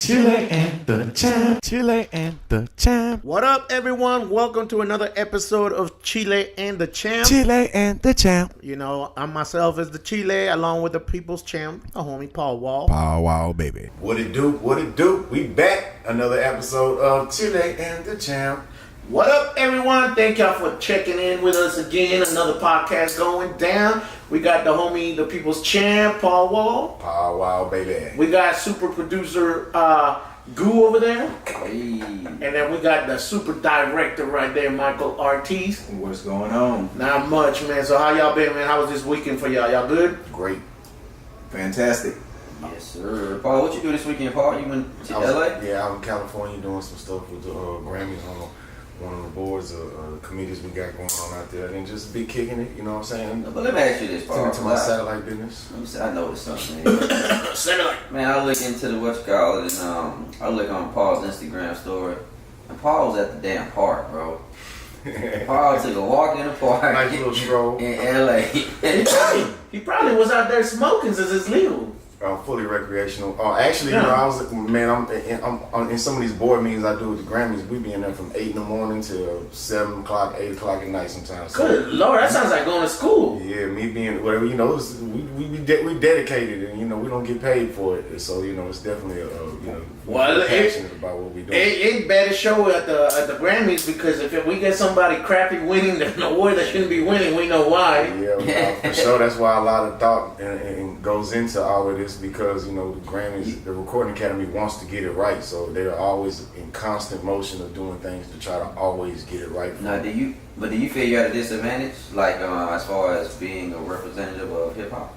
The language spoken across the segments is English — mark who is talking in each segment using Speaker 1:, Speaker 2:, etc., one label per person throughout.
Speaker 1: Chile and the champ, Chile and the champ,
Speaker 2: What up, everyone? Welcome to another episode of Chile and the Champ.
Speaker 1: Chile and the champ.
Speaker 2: You know, I'm myself as the Chile, along with the people's champ, the homie Paul Wall.
Speaker 1: Pow wow, baby.
Speaker 3: What it do? What it do? We back. Another episode of Chile and the Champ.
Speaker 2: What up, everyone? Thank y'all for checking in with us again. Another podcast going down. We got the homie, the people's champ, Paul Wall.
Speaker 3: Pow wow, baby.
Speaker 2: We got super producer Goo over there.
Speaker 4: Hey,
Speaker 2: And then we got the super director right there, Michael Ortiz.
Speaker 4: what's going on?
Speaker 2: Not much, man. So how y'all been, man? How was this weekend for y'all? Y'all good?
Speaker 3: Great.
Speaker 4: Fantastic. Yes, sir. Paul, what you do this weekend, Paul? You went to LA?
Speaker 3: Yeah, I'm in California doing some stuff with the Grammys on one of the boards, committees we got going on out there. And just be kicking it, you know what I'm saying?
Speaker 4: But let me ask you this, Paul.
Speaker 3: Tending to my satellite business.
Speaker 4: Let me say, I noticed something. Man,
Speaker 2: Satellite.
Speaker 4: man I look into the what's called, and I look on Paul's Instagram story, and Paul was at the damn park, bro. Paul took a walk in the park
Speaker 3: Nice little stroll.
Speaker 4: in LA.
Speaker 2: He probably was out there smoking since it's legal.
Speaker 3: Fully recreational. Actually,
Speaker 2: Yeah.
Speaker 3: you know, I was man. I'm in some of these board meetings I do with the Grammys. We be in there from 8 in the morning to 7 o'clock, 8 o'clock at night sometimes. So,
Speaker 2: Good Lord, that sounds like going to school.
Speaker 3: yeah, me being whatever, you know, we dedicated, and you know we don't get paid for it. So you know, it's definitely
Speaker 2: Well,
Speaker 3: we're passionate about what we do.
Speaker 2: It better show at the Grammys, because if we get somebody crappy winning the award that shouldn't be winning, we know why.
Speaker 3: Yeah, for sure. That's why a lot of thought and goes into all of this, because you know the Grammys, the Recording Academy wants to get it right, so they're always in constant motion of doing things to try to always get it right.
Speaker 4: Now, do you feel you're at a disadvantage, like as far as being a representative of hip hop?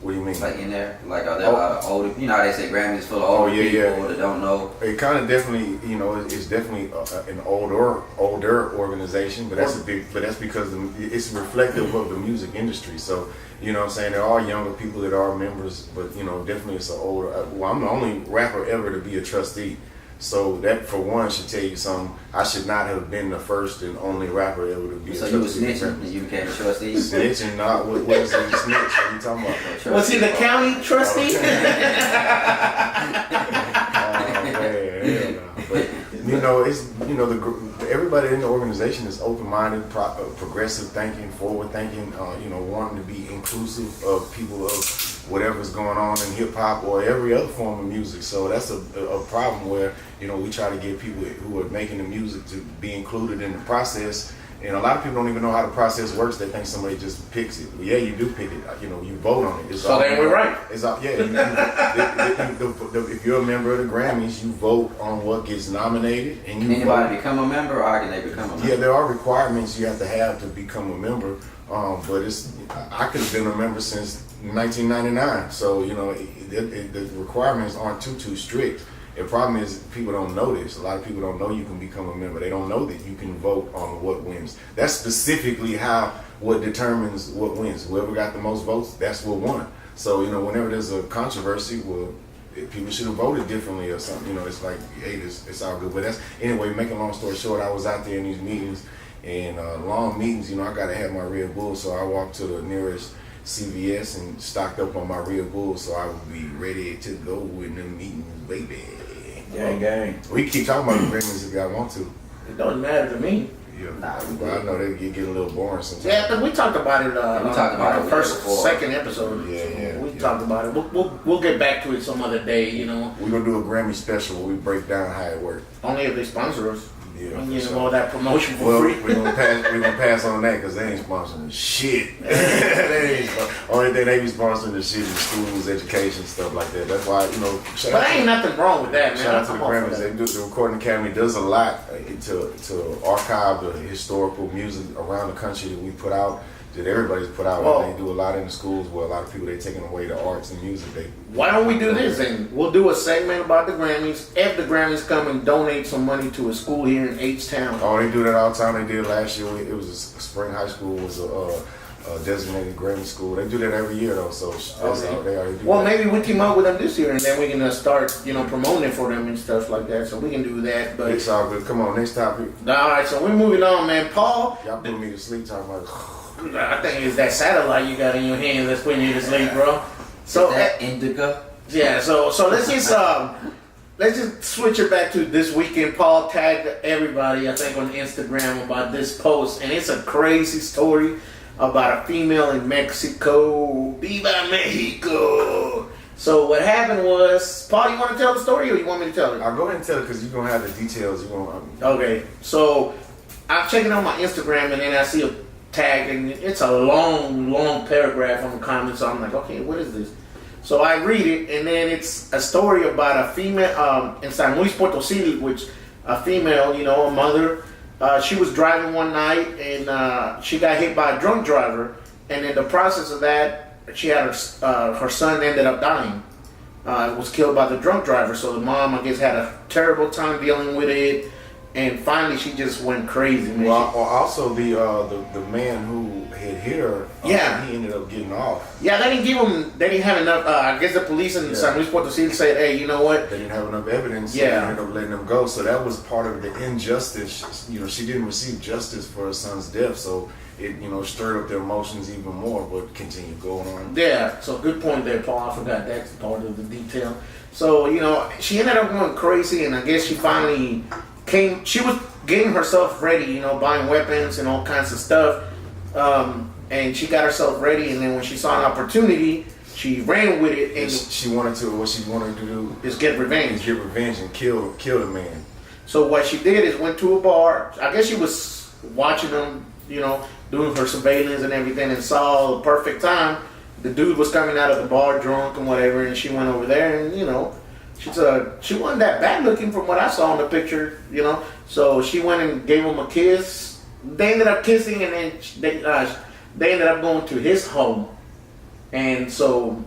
Speaker 3: What do you mean?
Speaker 4: Like in there, like are there a lot of older? You know how they say Grammys full of older people that don't know.
Speaker 3: It kind of definitely, you know, it's definitely an older organization, but that's because it's reflective of the music industry. So, you know what I'm saying, there are younger people that are members, but you know, definitely it's an older. Well, I'm the only rapper ever to be a trustee. So that, for one, should tell you something. I should not have been the first and only rapper ever to be
Speaker 4: So
Speaker 3: a
Speaker 4: you were
Speaker 3: trustee.
Speaker 4: snitching and you became a trustee?
Speaker 3: Snitching, not what is a snitch? What are you talking about?
Speaker 2: Was he the county trustee?
Speaker 3: But you know, it's everybody in the organization is open-minded, progressive thinking, forward thinking. You know, wanting to be inclusive of people of whatever's going on in hip hop or every other form of music. So that's a problem where, you know, we try to get people who are making the music to be included in the process. And a lot of people don't even know how the process works. They think somebody just picks it. Well, yeah, you do pick it. You know, you vote on it. It's
Speaker 2: So then we're right.
Speaker 3: It's all, yeah. If you're a member of the Grammys, you vote on what gets nominated, and
Speaker 4: Can anybody become a member, or can they become a member?
Speaker 3: Yeah, there are requirements you have to become a member. But I could have been a member since 1999. So you know, the requirements aren't too strict. The problem is people don't know this. A lot of people don't know you can become a member. They don't know that you can vote on what wins. That's specifically what determines what wins. Whoever got the most votes, that's what won. So, you know, whenever there's a controversy, well, people should have voted differently or something. You know, it's like, hey, it's all good. But anyway, making a long story short, I was out there in these meetings, and long meetings, you know, I got to have my Red Bull. So I walked to the nearest CVS and stocked up on my Red Bull so I would be ready to go in the meetings, baby.
Speaker 4: Gang.
Speaker 3: We keep talking about the Grammys if y'all want to.
Speaker 2: It doesn't matter to me.
Speaker 3: Yeah, but I know they get a little boring sometimes.
Speaker 2: Yeah, because we talked about it.
Speaker 4: We talked about
Speaker 2: on
Speaker 4: it
Speaker 2: the
Speaker 4: before.
Speaker 2: second episode.
Speaker 3: Yeah.
Speaker 2: We talked about it. We'll get back to it some other day. You know,
Speaker 3: We're gonna do a Grammy special where we break down how it works.
Speaker 2: only if they sponsor us.
Speaker 3: Yeah,
Speaker 2: I'm
Speaker 3: for
Speaker 2: getting
Speaker 3: sure.
Speaker 2: all that promotion for
Speaker 3: Well,
Speaker 2: free.
Speaker 3: we're gonna pass on that because they ain't sponsoring shit. Only thing they be sponsoring the shit is schools, education, stuff like that. That's why, you know.
Speaker 2: But ain't nothing wrong with that, man.
Speaker 3: Shout out to the
Speaker 2: I'm all for
Speaker 3: Grammys.
Speaker 2: that.
Speaker 3: The Recording Academy does a lot to archive the historical music around the country that we put out, that everybody's put out.
Speaker 2: Oh.
Speaker 3: And they do a lot in the schools where a lot of people, they're taking away the arts and music.
Speaker 2: Why don't we do this then? We'll do a segment about the Grammys. If the Grammys come and donate some money to a school here in H-Town.
Speaker 3: Oh, they do that all the time. They did last year. It was a Spring High School was a designated Grammy school. They do that every year though. So that's how they already do.
Speaker 2: Well,
Speaker 3: that.
Speaker 2: maybe we team up with them this year, and then we can start, promoting it for them and stuff like that. So we can do that. But
Speaker 3: It's all good. Come on, next topic.
Speaker 2: all right, so we're moving on, man. Paul,
Speaker 3: Y'all put me to sleep talking about.
Speaker 2: I think it's that satellite you got in your hands that's putting you to sleep, bro. So
Speaker 4: Is that indica?
Speaker 2: yeah, so let's just let's just switch it back to this weekend. Paul tagged everybody, I think, on Instagram about this post, and it's a crazy story about a female in Mexico. Viva Mexico! So what happened was, Paul, you want to tell the story, or you want me to tell it?
Speaker 3: I'll go ahead and tell it because you're gonna have the details.
Speaker 2: Okay, so I'm checking out my Instagram, and then I see a tag, and it's a long paragraph on the comments. So I'm like, okay, what is this? So I read it, and then it's a story about a female in San Luis Potosí, which a female, a mother. She was driving one night, and she got hit by a drunk driver. And in the process of that, she had her son ended up dying. Was killed by the drunk driver. So the mom, I guess, had a terrible time dealing with it. And finally, she just went crazy. Man.
Speaker 3: Well, also the man who had hit her, he ended up getting off.
Speaker 2: Yeah, they didn't have enough. I guess the police in San Luis Potosí said, "Hey, you know what?
Speaker 3: They didn't have enough evidence. So they ended up letting them go. So that was part of the injustice. She didn't receive justice for her son's death. So it, stirred up their emotions even more. But continue going on.
Speaker 2: Yeah. So good point there, Paul. I forgot that's part of the detail. So she ended up going crazy, and I guess she finally. She was getting herself ready, buying weapons and all kinds of stuff. And she got herself ready, and then when she saw an opportunity, she ran with it. And
Speaker 3: what she wanted to do
Speaker 2: is get revenge.
Speaker 3: And kill the man.
Speaker 2: So what she did is went to a bar. I guess she was watching them, doing her surveillance and everything, and saw the perfect time. The dude was coming out of the bar drunk and whatever, and she went over there and, she wasn't that bad looking from what I saw in the picture, So she went and gave him a kiss. They ended up kissing, and then they ended up going to his home. And so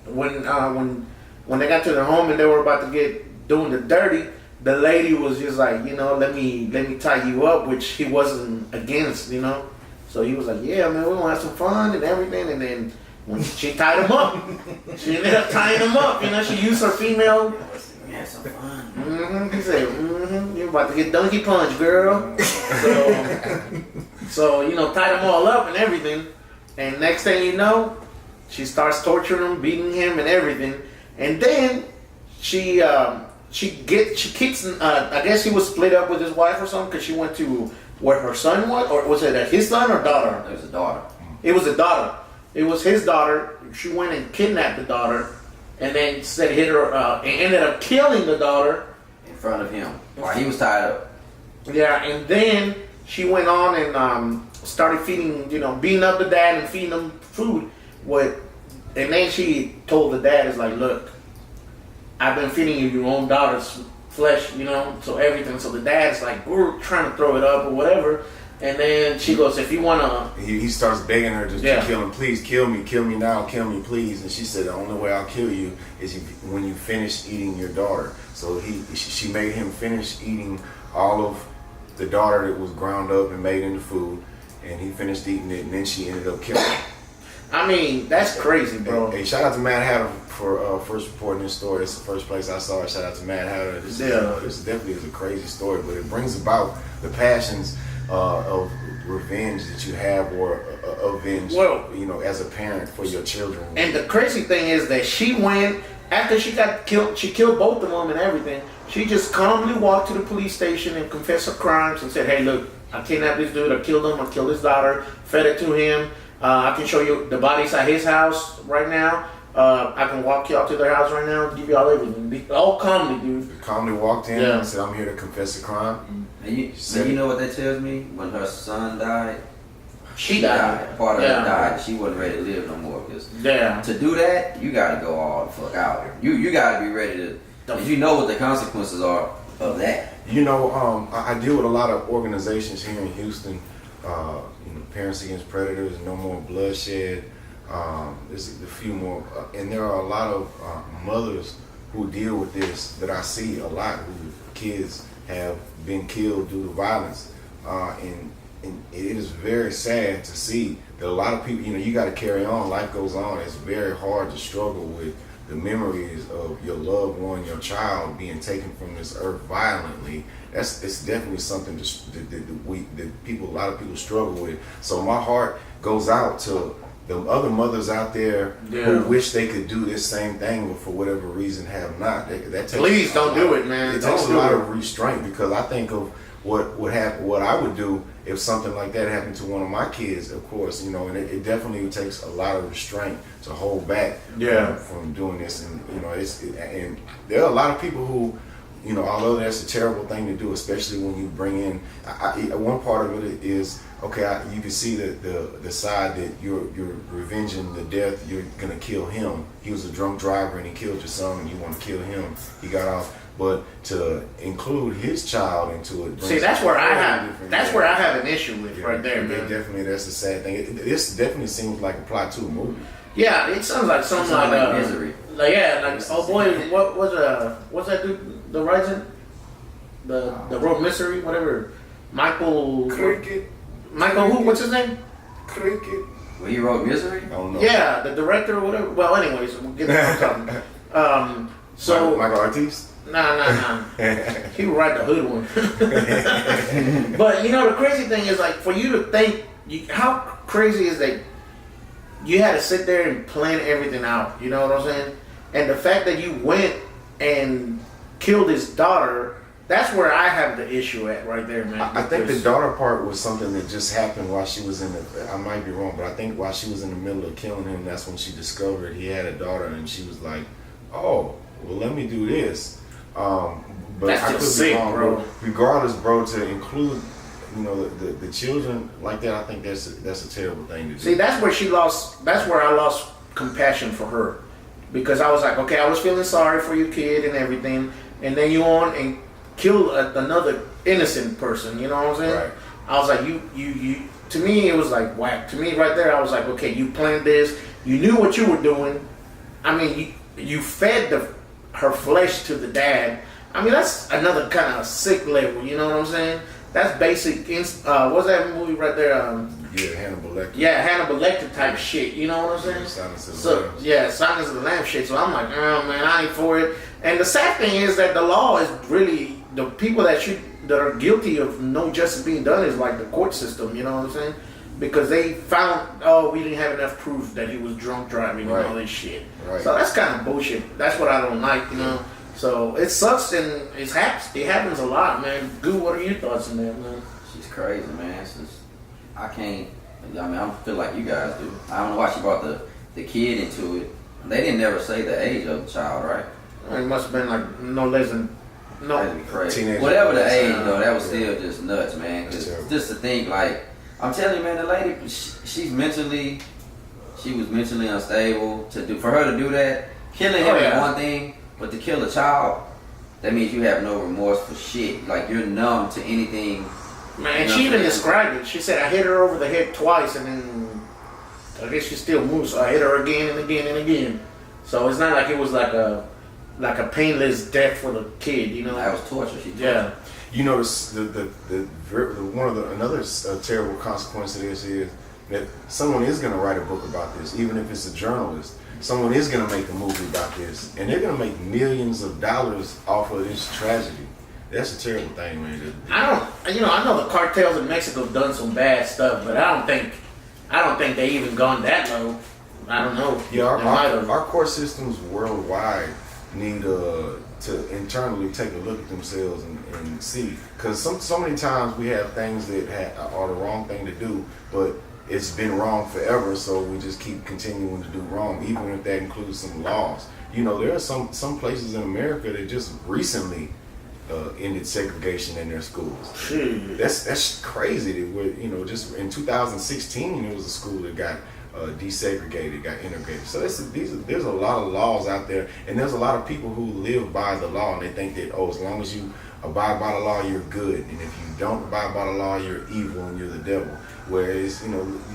Speaker 2: when they got to their home and they were about to get doing the dirty, the lady was just like, let me tie you up, which he wasn't against, So he was like, yeah, man, we're gonna have some fun and everything, and then. When she tied him up, she ended up tying him up. She used her female.
Speaker 4: Yeah, some fun.
Speaker 2: He said, you're about to get donkey punch, girl. So tied them all up and everything. And next thing you know, she starts torturing him, beating him, and everything. And then she kicks. I guess he was split up with his wife or something because she went to where her son was, or was it his son or daughter?
Speaker 4: It was a daughter.
Speaker 2: It was a daughter. It was his daughter. She went and kidnapped the daughter, and then hit her, and ended up killing the daughter
Speaker 4: in front of him while he was tied up.
Speaker 2: Yeah, and then she went on and started feeding, beating up the dad and feeding him food. And then she told the dad, "Is like, look, I've been feeding you your own daughter's flesh, so everything." So the dad's like, we're trying to throw it up or whatever. And then she goes, if you want to...
Speaker 3: He starts begging her to kill him. Please, kill me now, kill me, please. And she said, the only way I'll kill you is when you finish eating your daughter. So she made him finish eating all of the daughter that was ground up and made into food. And he finished eating it, and then she ended up killing him.
Speaker 2: I mean, that's crazy, bro.
Speaker 3: Hey, shout out to Mad Hatter for first reporting this story. It's the first place I saw it. Shout out to Mad Hatter. This definitely is a crazy story, but it brings about the passions of revenge that you have, or avenge, as a parent for your children.
Speaker 2: And the crazy thing is that she went, after she got killed, she killed both of them and everything. She just calmly walked to the police station and confessed her crimes and said, hey, look, I kidnapped this dude, I killed him, I killed his daughter, fed it to him. I can show you the bodies at his house right now. I can walk y'all to their house right now and give y'all everything. All calmly, dude.
Speaker 3: Calmly walked in and said, I'm here to confess a crime.
Speaker 4: And you know what that tells me? When her son died,
Speaker 2: she died.
Speaker 4: Part of her died. She wasn't ready to live no more. Cause to do that, you got to go all the fuck out. You got to be ready to. Cause you know what the consequences are of that.
Speaker 3: I deal with a lot of organizations here in Houston. Parents Against Predators, No More Bloodshed. There's a few more, and there are a lot of mothers who deal with this that I see a lot, who kids have been killed due to violence, and it is very sad to see that a lot of people, you got to carry on, life goes on. It's very hard to struggle with the memories of your loved one, your child being taken from this earth violently. It's definitely something that a lot of people struggle with. So my heart goes out to the other mothers out there who wish they could do this same thing, but for whatever reason have not. That takes
Speaker 2: Please don't do it, man.
Speaker 3: It takes a lot of restraint, because I think of what I would do if something like that happened to one of my kids. Of course, you know, and it definitely takes a lot of restraint to hold back from doing this. And you know, and there are a lot of people who, you know, although that's a terrible thing to do, especially when you bring in, one part of it is, okay, you can see the side that you're revenging the death. You're gonna kill him. He was a drunk driver and he killed your son, and you want to kill him. He got off. But to include his child into it,
Speaker 2: see, that's where I have an issue with right there, man.
Speaker 3: Definitely, that's the sad thing. This definitely seems like a plot to a movie.
Speaker 2: Yeah, it sounds like something like
Speaker 4: Misery.
Speaker 2: Like oh boy, what's that dude? The Rising, the wrote Misery, whatever. Michael
Speaker 3: Cricket.
Speaker 2: Michael who? What's his name?
Speaker 3: Cricket.
Speaker 4: Well, he wrote Misery?
Speaker 3: I don't know.
Speaker 2: Yeah, the director or whatever. Well, anyways, we'll get to something. So
Speaker 3: Michael Ortiz.
Speaker 2: Nah. He would write the hood one. But you know, the crazy thing is, like, for you to think, how crazy is that you had to sit there and plan everything out. You know what I'm saying? And the fact that you went and killed his daughter, that's where I have the issue at right there, man.
Speaker 3: I think the daughter part was something that just happened while she was in the, I might be wrong, but I think while she was in the middle of killing him, that's when she discovered he had a daughter, and she was like, oh, well, let me do this. But
Speaker 2: that's
Speaker 3: I
Speaker 2: just sick, bro.
Speaker 3: Regardless, bro, to include, you know, the children like that, I think that's a terrible thing to do.
Speaker 2: See, that's where I lost compassion for her, because I was like, okay, I was feeling sorry for your kid and everything, and then you on and kill another innocent person. You know what I'm saying?
Speaker 3: Right.
Speaker 2: I was like, you. To me, it was like whack. To me, right there, I was like, okay, you planned this. You knew what you were doing. I mean, you fed her flesh to the dad. I mean, that's another kind of sick level. You know what I'm saying? That's basic. What's that movie right there?
Speaker 3: Hannibal Lecter.
Speaker 2: Yeah, Hannibal Lecter type shit. You know what I'm saying?
Speaker 3: Silence of the Lambs.
Speaker 2: Yeah, Silence of the Lambs shit. So I'm like, oh man, I ain't for it. And the sad thing is that the law is really, the people that are guilty of no justice being done is like the court system. You know what I'm saying? Because they found, we didn't have enough proof that he was drunk driving and all this shit. Right. So that's kind of bullshit. That's what I don't like, you know. So it sucks, and it happens a lot, man. Goo, what are your thoughts on that, man?
Speaker 4: She's crazy, man. I feel like you guys do. I don't know why she brought the kid into it. They didn't never say the age of the child, right?
Speaker 2: It must have been like no less than
Speaker 4: That'd be crazy.
Speaker 3: Teenager.
Speaker 4: Whatever the age, though, that was still just nuts, man. Cause just to think, like, I'm telling you, man, the lady, she was mentally unstable. For her to do that, killing him is one thing, but to kill a child, that means you have no remorse for shit. Like, you're numb to anything.
Speaker 2: Man, she even described it. She said, I hit her over the head twice, and then I guess she still moves. So I hit her again and again and again. So it's not like it was like a painless death for the kid, you know?
Speaker 4: That was torture. She tortured.
Speaker 2: Yeah.
Speaker 3: You know, another terrible consequence of this is that someone is going to write a book about this, even if it's a journalist. Someone is going to make a movie about this, and they're going to make millions of dollars off of this tragedy. That's a terrible thing, man.
Speaker 2: I know the cartels in Mexico have done some bad stuff, but I don't think they even gone that low. I don't know.
Speaker 3: Yeah, our court systems worldwide need to internally take a look at themselves and see, because so many times we have things that are the wrong thing to do, but it's been wrong forever, so we just keep continuing to do wrong, even if that includes some laws. You know, there are some places in America that just recently ended segregation in their schools.
Speaker 2: Jeez.
Speaker 3: That's crazy. That just in 2016, there was a school that got desegregated, got integrated. So there's a lot of laws out there, and there's a lot of people who live by the law, and they think that, as long as you abide by the law, you're good, and if you don't abide by the law, you're evil and you're the devil. Whereas, you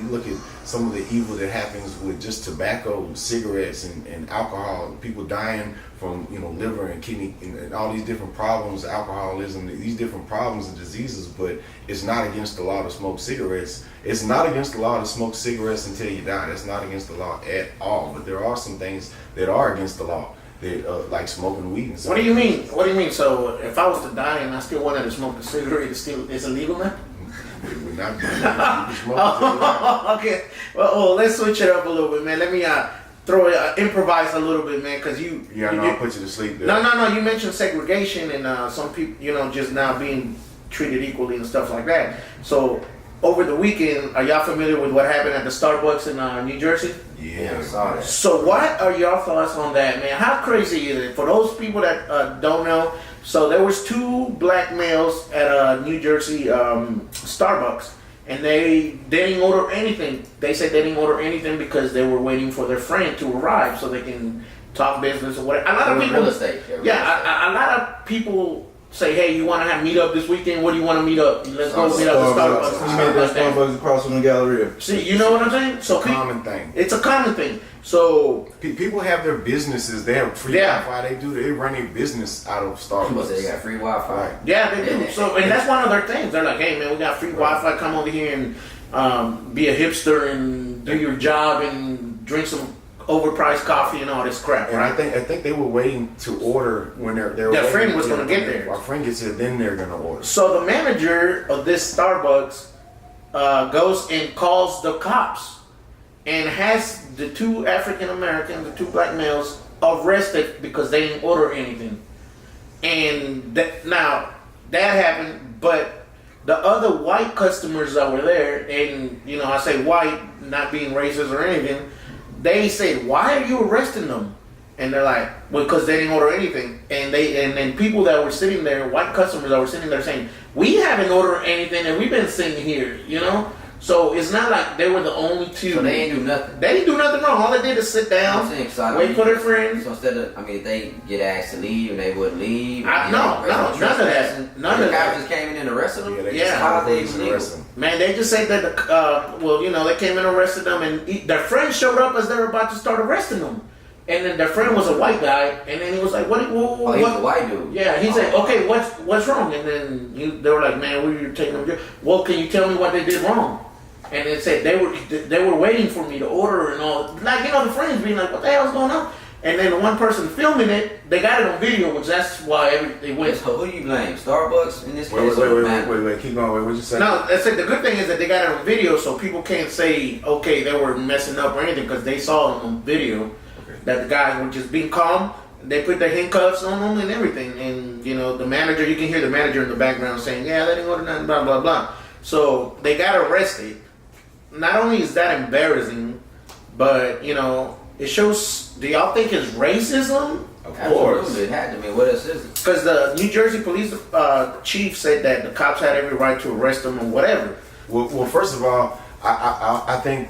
Speaker 3: look at some of the evil that happens with just tobacco, cigarettes, and alcohol, people dying from, liver and kidney and all these different problems, alcoholism, these different problems and diseases, but it's not against the law to smoke cigarettes. It's not against the law to smoke cigarettes until you die. That's not against the law at all. But there are some things that are against the law, that like smoking weed and stuff.
Speaker 2: What do you mean? So if I was to die and I still wanted to smoke a cigarette, it's illegal now?
Speaker 3: It would not be. You can smoke it.
Speaker 2: Okay. Well, let's switch it up a little bit, man. Let me throw it, improvise a little bit, man, because you.
Speaker 3: Yeah, I know. I'll put you to sleep there.
Speaker 2: No. You mentioned segregation and some people, just now being treated equally and stuff like that. So over the weekend, are y'all familiar with what happened at the Starbucks in New Jersey?
Speaker 3: Yeah,
Speaker 4: I saw that.
Speaker 2: So what are your thoughts on that, man? How crazy is it? For those people that don't know, so there was two black males at a New Jersey Starbucks, and they didn't order anything. They said they didn't order anything because they were waiting for their friend to arrive so they can talk business or whatever. A lot of people,
Speaker 4: real estate.
Speaker 2: a lot of people say, hey, you want to have meet up this weekend? What do you want to meet up? Let's go meet up at Starbucks.
Speaker 5: We made that Starbucks across from the Galleria.
Speaker 2: See, you know what I'm saying? So
Speaker 3: It's a common thing.
Speaker 2: It's a common thing. So
Speaker 3: People have their businesses. They have free Wi-Fi. They run their business out of
Speaker 4: People say they
Speaker 3: Starbucks.
Speaker 4: got free Wi-Fi.
Speaker 3: Right.
Speaker 2: yeah, they do. So and that's one of their things. They're like, hey man, we got free Wi-Fi. Come over here and be a hipster and do your job and drink some overpriced coffee and all this crap,
Speaker 3: And
Speaker 2: right?
Speaker 3: I think they were waiting to order when they're
Speaker 2: Their friend was gonna get there.
Speaker 3: Our friend gets here, then they're gonna order.
Speaker 2: So the manager of this Starbucks goes and calls the cops and has the two African Americans, the two black males, arrested because they didn't order anything. And now that happened, but the other white customers that were there, and I say white, not being racist or anything, they said, "Why are you arresting them?" And they're like, "Well, because they didn't order anything." And then people that were sitting there, white customers that were sitting there, saying, "We haven't ordered anything, and we've been sitting here," So it's not like they were the only two.
Speaker 4: So they ain't do nothing.
Speaker 2: They didn't do nothing wrong. All they did is sit down, wait for their friends.
Speaker 4: So instead of, if they get asked to leave and they wouldn't leave.
Speaker 2: No, none of that. None of
Speaker 4: the
Speaker 2: that.
Speaker 4: cops just came in and arrested them.
Speaker 2: Yeah.
Speaker 4: How they
Speaker 3: just
Speaker 4: illegal?
Speaker 3: arrest them.
Speaker 2: Man, they just said that they came and arrested them, and their friend showed up as they were about to start arresting them. And then their friend was a white guy, and then he was like, "What?
Speaker 4: He was a white dude.
Speaker 2: Yeah, he said, "Okay, what's wrong?" And then they were like, "Man, we were taking them to jail." Well, can you tell me what they did wrong? And it said they were waiting for me to order and all. Like, the friends being like, "What the hell's going on?" And then the one person filming it, they got it on video, which that's why they went.
Speaker 4: So who do you blame? Starbucks in this case?
Speaker 3: Wait, keep going. What'd you say?
Speaker 2: No, I said the good thing is that they got it on video, so people can't say, okay, they were messing up or anything, because they saw it on video that the guys were just being calm. They put their handcuffs on them and everything. And, the manager, you can hear the manager in the background saying, yeah, they didn't order nothing, blah, blah, blah. So they got arrested. Not only is that embarrassing, but, it shows, do y'all think it's racism?
Speaker 3: Of course.
Speaker 4: Absolutely, it had to be. What else is it?
Speaker 2: Because the New Jersey police chief said that the cops had every right to arrest them or whatever.
Speaker 3: Well, first of all, I think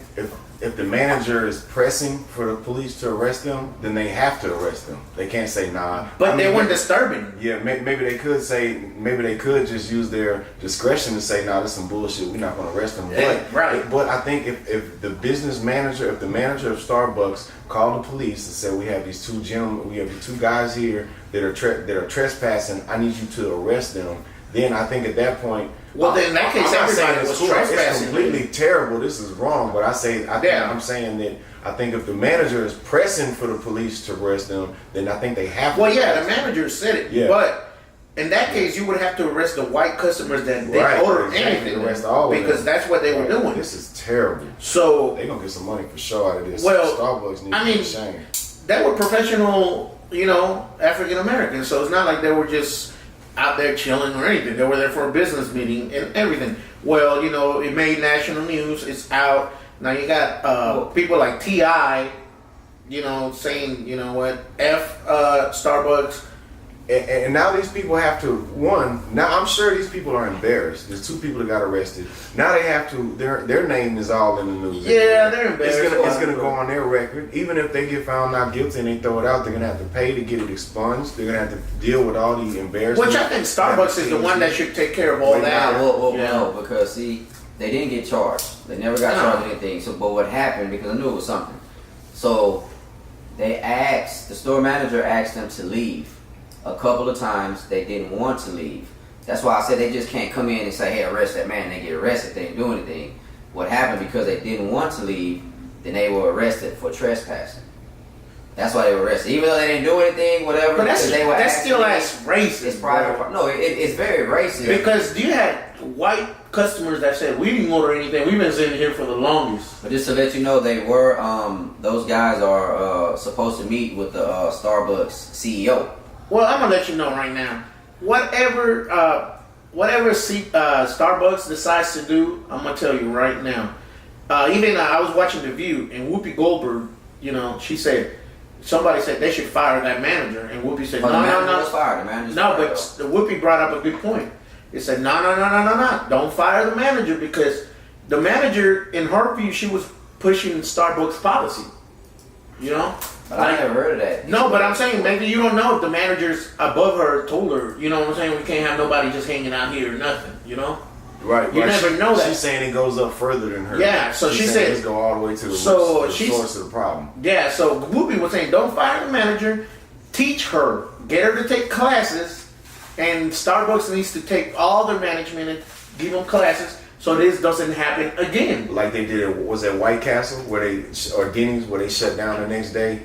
Speaker 3: if the manager is pressing for the police to arrest them, then they have to arrest them. They can't say nah.
Speaker 2: But they weren't disturbing.
Speaker 3: Yeah, maybe they could just use their discretion to say, nah, this is some bullshit. We're not going to arrest them.
Speaker 2: Yeah, right.
Speaker 3: But I think if the business manager, if the manager of Starbucks called the police and said, we have these two gentlemen, we have these two guys here that are trespassing. I need you to arrest them. Then I think at that point.
Speaker 2: Well, then in that case,
Speaker 3: I'm not saying
Speaker 2: everybody was
Speaker 3: it's
Speaker 2: trespassing.
Speaker 3: It's completely terrible. This is wrong. But I'm saying that I think if the manager is pressing for the police to arrest them, then I think they have to.
Speaker 2: Well, yeah, the manager said it.
Speaker 3: Yeah.
Speaker 2: But in that case, you would have to arrest the white customers that didn't order anything.
Speaker 3: Arrest all of them.
Speaker 2: Because that's what they were doing.
Speaker 3: This is terrible.
Speaker 2: So
Speaker 3: They're gonna get some money for sure out of this.
Speaker 2: Well,
Speaker 3: Starbucks needs to be ashamed.
Speaker 2: they were professional, African Americans. So it's not like they were just out there chilling or anything. They were there for a business meeting and everything. Well, it made national news. It's out. Now you got people like T.I., saying, F Starbucks.
Speaker 3: And now these people have to, now I'm sure these people are embarrassed. There's two people that got arrested. Now they have to, their name is all in the news.
Speaker 2: Yeah, they're embarrassed.
Speaker 3: It's gonna go on their record. Even if they get found not guilty and they throw it out, they're gonna have to pay to get it expunged. They're gonna have to deal with all the embarrassment.
Speaker 2: Which I think Starbucks is the one that should take care of all that.
Speaker 4: No, because see, they didn't get charged. They never got charged with anything. So, but what happened, because I knew it was something. So, the store manager asked them to leave. A couple of times they didn't want to leave. That's why I said they just can't come in and say, hey, arrest that man, and they get arrested, they didn't do anything. What happened, because they didn't want to leave, then they were arrested for trespassing. That's why they were arrested. Even though they didn't do anything, whatever.
Speaker 2: But that's
Speaker 4: they were
Speaker 2: still as racist.
Speaker 4: It's private.
Speaker 2: bro.
Speaker 4: No, it's very racist.
Speaker 2: Because you had white customers that said, we didn't order anything. We've been sitting here for the longest.
Speaker 4: But just to let you know, they were, those guys are supposed to meet with the Starbucks CEO.
Speaker 2: Well, I'm going to let you know right now. Whatever Starbucks decides to do, I'm going to tell you right now. I was watching The View, and Whoopi Goldberg, she said, somebody said they should fire that manager. And Whoopi said, no.
Speaker 4: The manager was fired.
Speaker 2: But Whoopi brought up a good point. It said, no. Don't fire the manager, because the manager, in her view, she was pushing Starbucks policy.
Speaker 4: But I never heard of that.
Speaker 2: No, but I'm saying maybe you don't know if the managers above her told her, you know what I'm saying? We can't have nobody just hanging out here or nothing,
Speaker 3: Right.
Speaker 2: You never know that.
Speaker 3: She's saying it goes up further than her.
Speaker 2: Yeah, so she said
Speaker 3: let's go all the way to the source of the problem.
Speaker 2: Yeah, so Whoopi was saying don't fire the manager, teach her, get her to take classes, and Starbucks needs to take all their management and give them classes so this doesn't happen again.
Speaker 3: Like they did, was at White Castle or Denny's where they shut down the next day,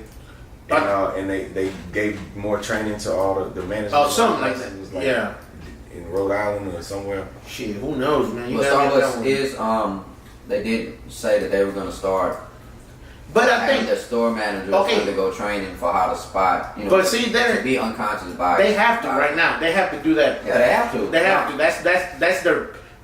Speaker 3: and they gave more training to all the management.
Speaker 2: Oh, something like that. Yeah.
Speaker 3: In Rhode Island or somewhere.
Speaker 2: Shit, who knows, man?
Speaker 4: But Starbucks is, they did say that they were going to start.
Speaker 2: But I think
Speaker 4: the store manager was going to go training for how to spot,
Speaker 2: but see,
Speaker 4: to be unconscious buyers.
Speaker 2: They have to right now. They have to do that.
Speaker 4: Yeah, they have to.
Speaker 2: They have to.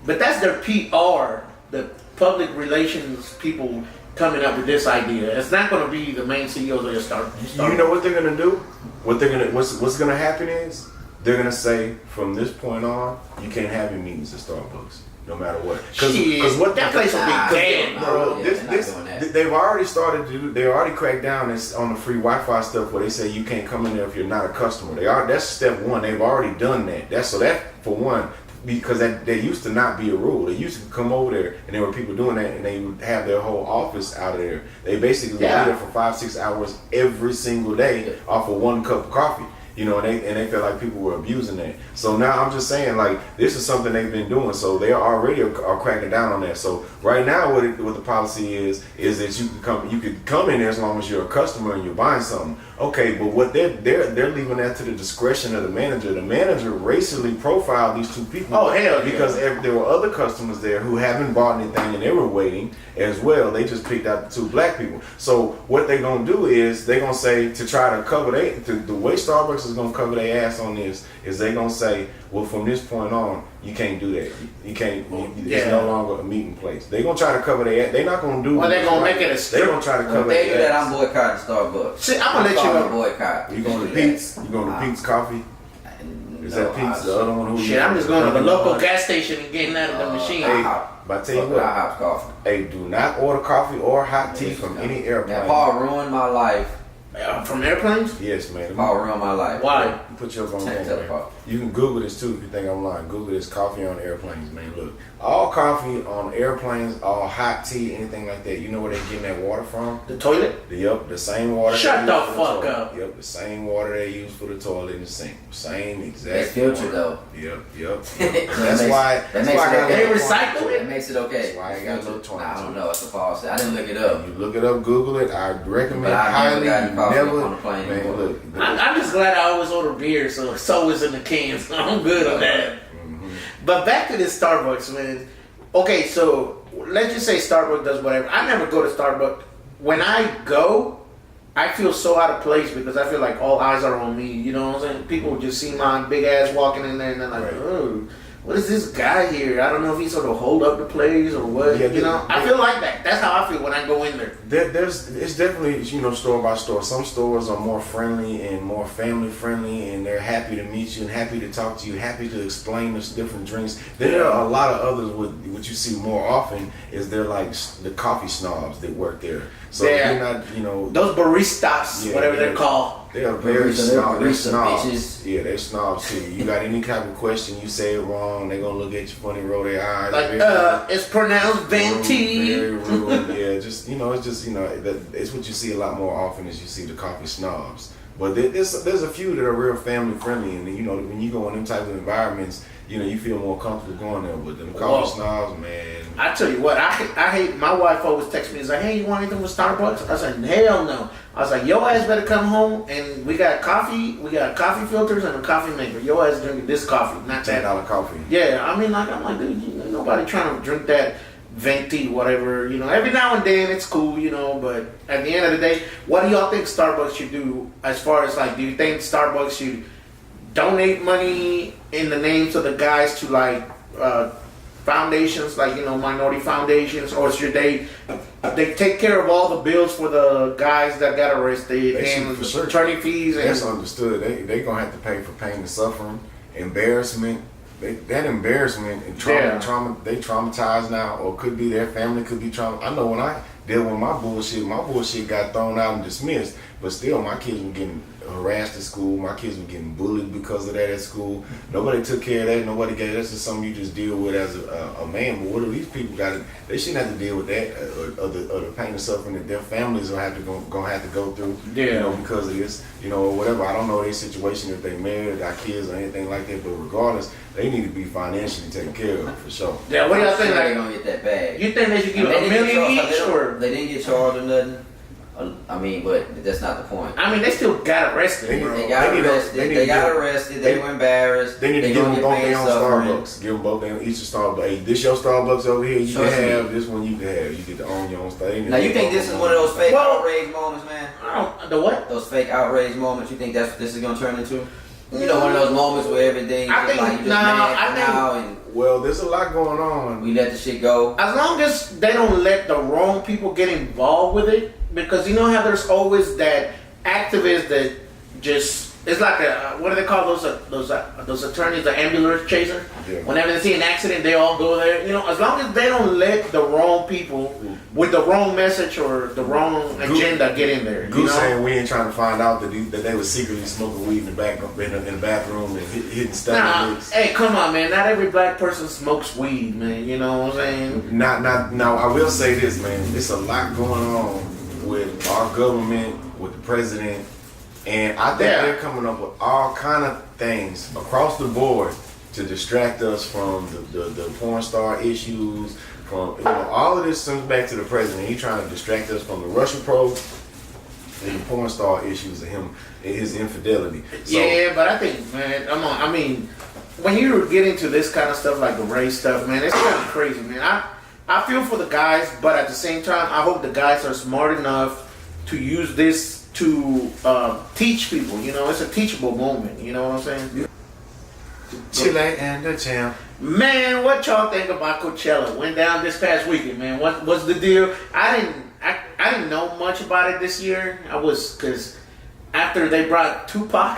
Speaker 2: That's their PR, the public relations people coming up with this idea. It's not going to be the main CEOs of start.
Speaker 3: You know what they're going to do? What's going to happen is they're going to say from this point on, you can't have your meetings at Starbucks. No matter what,
Speaker 2: because what that place will be dead, bro.
Speaker 3: They've already started to do. They already cracked down on the free Wi-Fi stuff where they say you can't come in there if you're not a customer. That's step one. They've already done that. That for one, because that used to not be a rule. They used to come over there and there were people doing that, and they would have their whole office out of there. They basically were there for 5-6 hours every single day off of one cup of coffee. And they felt like people were abusing that. So now I'm just saying, like, this is something they've been doing. So they already are cracking down on that. So right now, what the policy is that you could come in there as long as you're a customer and you're buying something. Okay, but what they're leaving that to the discretion of the manager. The manager racially profiled these two people.
Speaker 2: Oh hell,
Speaker 3: because there were other customers there who haven't bought anything and they were waiting as well. They just picked out the two black people. So what they're gonna do is they're gonna say, to try to cover the way Starbucks is gonna cover their ass on this is they gonna say, well, from this point on, you can't do that. You can't. It's no longer a meeting place. They're gonna try to cover their ass. They're not gonna do.
Speaker 2: Well, they're gonna make it a.
Speaker 3: They're gonna try to cover.
Speaker 4: If they do that, I'm boycotting Starbucks.
Speaker 2: See, I'm gonna let you know.
Speaker 4: Boycott.
Speaker 3: You going to Pete's? You going to Pete's Coffee? Is that Pete's? The other one who?
Speaker 2: Shit, I'm just going to the local gas station and getting out of the machine.
Speaker 3: But I tell you what,
Speaker 4: coffee.
Speaker 3: Hey, do not order coffee or hot tea from any airplane.
Speaker 4: Now, Paul ruined my life.
Speaker 2: From airplanes?
Speaker 3: Yes, man.
Speaker 4: Paul ruined my life.
Speaker 2: Why?
Speaker 3: Put your phone on. You can Google this too if you think I'm lying. Google this coffee on airplanes, man. Look, all coffee on airplanes, all hot tea, anything like that. You know where they're getting that water from?
Speaker 2: The toilet?
Speaker 3: Yep, the same water.
Speaker 2: Shut the fuck up.
Speaker 3: Yep, the same water they use for the toilet in the sink. Same exact.
Speaker 4: It's filtered though.
Speaker 3: Yep. That's why.
Speaker 2: They recycle it.
Speaker 4: That makes it okay.
Speaker 3: That's why I got a little 22.
Speaker 4: I don't know. It's a false. I didn't look it up.
Speaker 3: You look it up, Google it. I recommend highly. Never on the plane. Man, look.
Speaker 2: I'm just glad I always order beer, so it's always in the cans. I'm good on that.
Speaker 3: Mm-hmm.
Speaker 2: But back to this Starbucks, man. Okay, so let's just say Starbucks does whatever. I never go to Starbucks. When I go, I feel so out of place because I feel like all eyes are on me. You know what I'm saying? People just see my big ass walking in there and they're like, oh, what is this guy here? I don't know if he's sort of hold up the place or what. Yeah, I feel like that. That's how I feel when I go in there.
Speaker 3: It's definitely, store by store. Some stores are more friendly and more family friendly, and they're happy to meet you and happy to talk to you, happy to explain the different drinks. There are a lot of others. What you see more often is they're like the coffee snobs that work there. So they're not,
Speaker 2: those baristas, whatever they're called.
Speaker 3: They are very snobs. They're snobs.
Speaker 4: Bitches.
Speaker 3: Yeah, they're snobs too. You got any type of question, you say it wrong, they're gonna look at you funny, roll their eyes.
Speaker 2: Like, it's pronounced venti.
Speaker 3: Very rude. Yeah, it's just it's what you see a lot more often is you see the coffee snobs. But there's a few that are real family friendly, and you know when you go in them type of environments, you know you feel more comfortable going there. But them coffee snobs, man.
Speaker 2: I tell you what, I hate. My wife always texts me and like, "Hey, you want anything with Starbucks?" I said, "Hell no." I was like, "Your ass better come home and we got coffee. We got coffee filters and a coffee maker. Your ass drinking this coffee, not that
Speaker 3: $10 coffee."
Speaker 2: Yeah, I mean, like I'm like, dude, ain't nobody trying to drink that venti, whatever. You know, every now and then it's cool, you know. But at the end of the day, what do y'all think Starbucks should do as far as like? Do you think Starbucks should donate money in the names of the guys to like foundations, like minority foundations, or should they take care of all the bills for the guys that got arrested and
Speaker 3: for sure.
Speaker 2: attorney fees? And
Speaker 3: that's understood. They gonna have to pay for pain and suffering, embarrassment. That embarrassment and trauma, they traumatized now, or could be their family could be traumatized. I know when I dealt with my bullshit got thrown out and dismissed, but still my kids were getting harassed at school. My kids were getting bullied because of that at school. Nobody took care of that. Nobody gave. That's just something you just deal with as a man. But what do these people got? They shouldn't have to deal with that or the pain and suffering that their families gonna have to go through.
Speaker 2: Yeah.
Speaker 3: Because of this, or whatever. I don't know their situation if they married, got kids or anything like that. But regardless, they need to be financially taken care of for sure.
Speaker 2: Yeah. What do y'all think?
Speaker 4: They don't get that bad.
Speaker 2: You think they should give $1 million each, or
Speaker 4: they didn't get charged or nothing? I mean, but that's not the point.
Speaker 2: I mean, they still got arrested.
Speaker 4: They got arrested. They were embarrassed.
Speaker 3: They need to give them both their own Starbucks. Give them both their each a Starbucks. Hey, this your Starbucks over here. You can have this one. You can have. You get to own your own Starbucks.
Speaker 4: Now you think this is one of those fake outrage moments, man?
Speaker 2: The what?
Speaker 4: Those fake outrage moments. You think that's what this is gonna turn into? One of those moments where everything
Speaker 2: I think,
Speaker 4: like you just mad now and
Speaker 3: well, there's a lot going on.
Speaker 4: we let the shit go.
Speaker 2: As long as they don't let the wrong people get involved with it, because you know how there's always that activist that just it's like what do they call those attorneys, the ambulance chaser?
Speaker 3: Yeah.
Speaker 2: Whenever they see an accident, they all go there. As long as they don't let the wrong people with the wrong message or the wrong agenda get in there.
Speaker 3: Goose saying we ain't trying to find out that they was secretly smoking weed in the bathroom and hitting stuff.
Speaker 2: Nah, hey, come on, man! Not every black person smokes weed, man. You know what I'm saying?
Speaker 3: Now I will say this, man. It's a lot going on with our government, with the president. And I think they're coming up with all kind of things across the board to distract us from the porn star issues. From all of this comes back to the president. He's trying to distract us from the Russia probe and the porn star issues of him and his infidelity. So,
Speaker 2: yeah, but I think, man, I mean, when you get into this kind of stuff like the race stuff, man, it's kind of crazy, man. I feel for the guys, but at the same time, I hope the guys are smart enough to use this to teach people. It's a teachable moment. You know what I'm saying?
Speaker 3: Chileandthechamp.
Speaker 2: Man, what y'all think about Coachella? Went down this past weekend, man. What was the deal? I didn't know much about it this year. Because after they brought Tupac,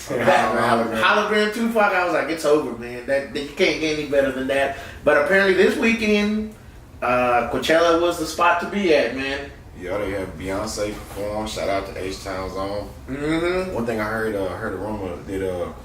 Speaker 2: hologram Tupac, I was like, it's over, man. That you can't get any better than that. But apparently this weekend, Coachella was the spot to be at, man.
Speaker 3: Yeah, they have Beyonce perform. Shout out to H-Town Zone.
Speaker 2: Mm-hmm.
Speaker 3: One thing I heard a rumor that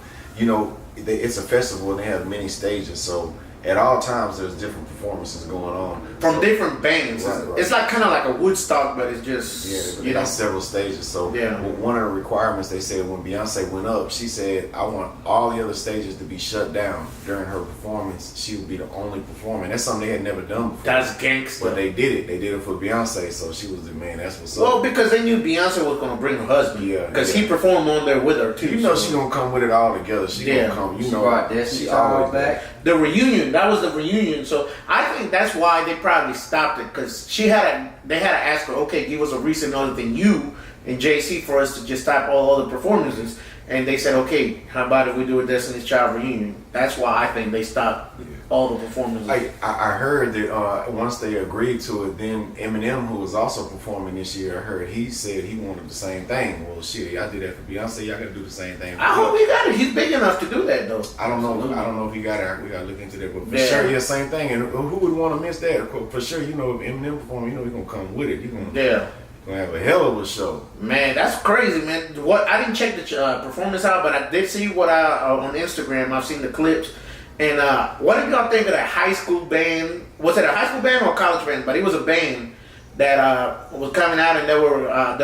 Speaker 3: it's a festival and they have many stages, so at all times there's different performances going on
Speaker 2: from different bands.
Speaker 3: Right.
Speaker 2: It's like kind of like a Woodstock, but it's just
Speaker 3: they got several stages. So one of the requirements they said when Beyonce went up, she said, "I want all the other stages to be shut down during her performance. She would be the only performer." And that's something they had never done before. That's
Speaker 2: gangsta.
Speaker 3: But they did it. They did it for Beyonce, so she was the man. That's what's up.
Speaker 2: Well, because they knew Beyonce was gonna bring her husband. Yeah, because he performed on there with her too.
Speaker 3: She gonna come with it all together. She gonna come.
Speaker 4: She always back.
Speaker 2: The reunion. That was the reunion. So I think that's why they probably stopped it, because they had to ask her, okay, give us a reason other than you and JC for us to just stop all other performances. And they said, okay, how about if we do a Destiny's Child reunion? That's why I think they stopped all the performances.
Speaker 3: I heard that once they agreed to it, then Eminem, who was also performing this year, I heard he said he wanted the same thing. Well, shit, I did that for Beyonce. Y'all got to do the same thing.
Speaker 2: I hope he got it. He's big enough to do that, though.
Speaker 3: I don't know. I don't know if he got it. We got to look into that. But for sure, same thing. And who would want to miss that? For sure, if Eminem performing, he's gonna come with it. He's gonna have a hell of a show.
Speaker 2: Man, that's crazy, man. I didn't check the performance out, but I did see on Instagram. I've seen the clips. And what did y'all think of that high school band? Was it a high school band or a college band? But it was a band that was coming out, and they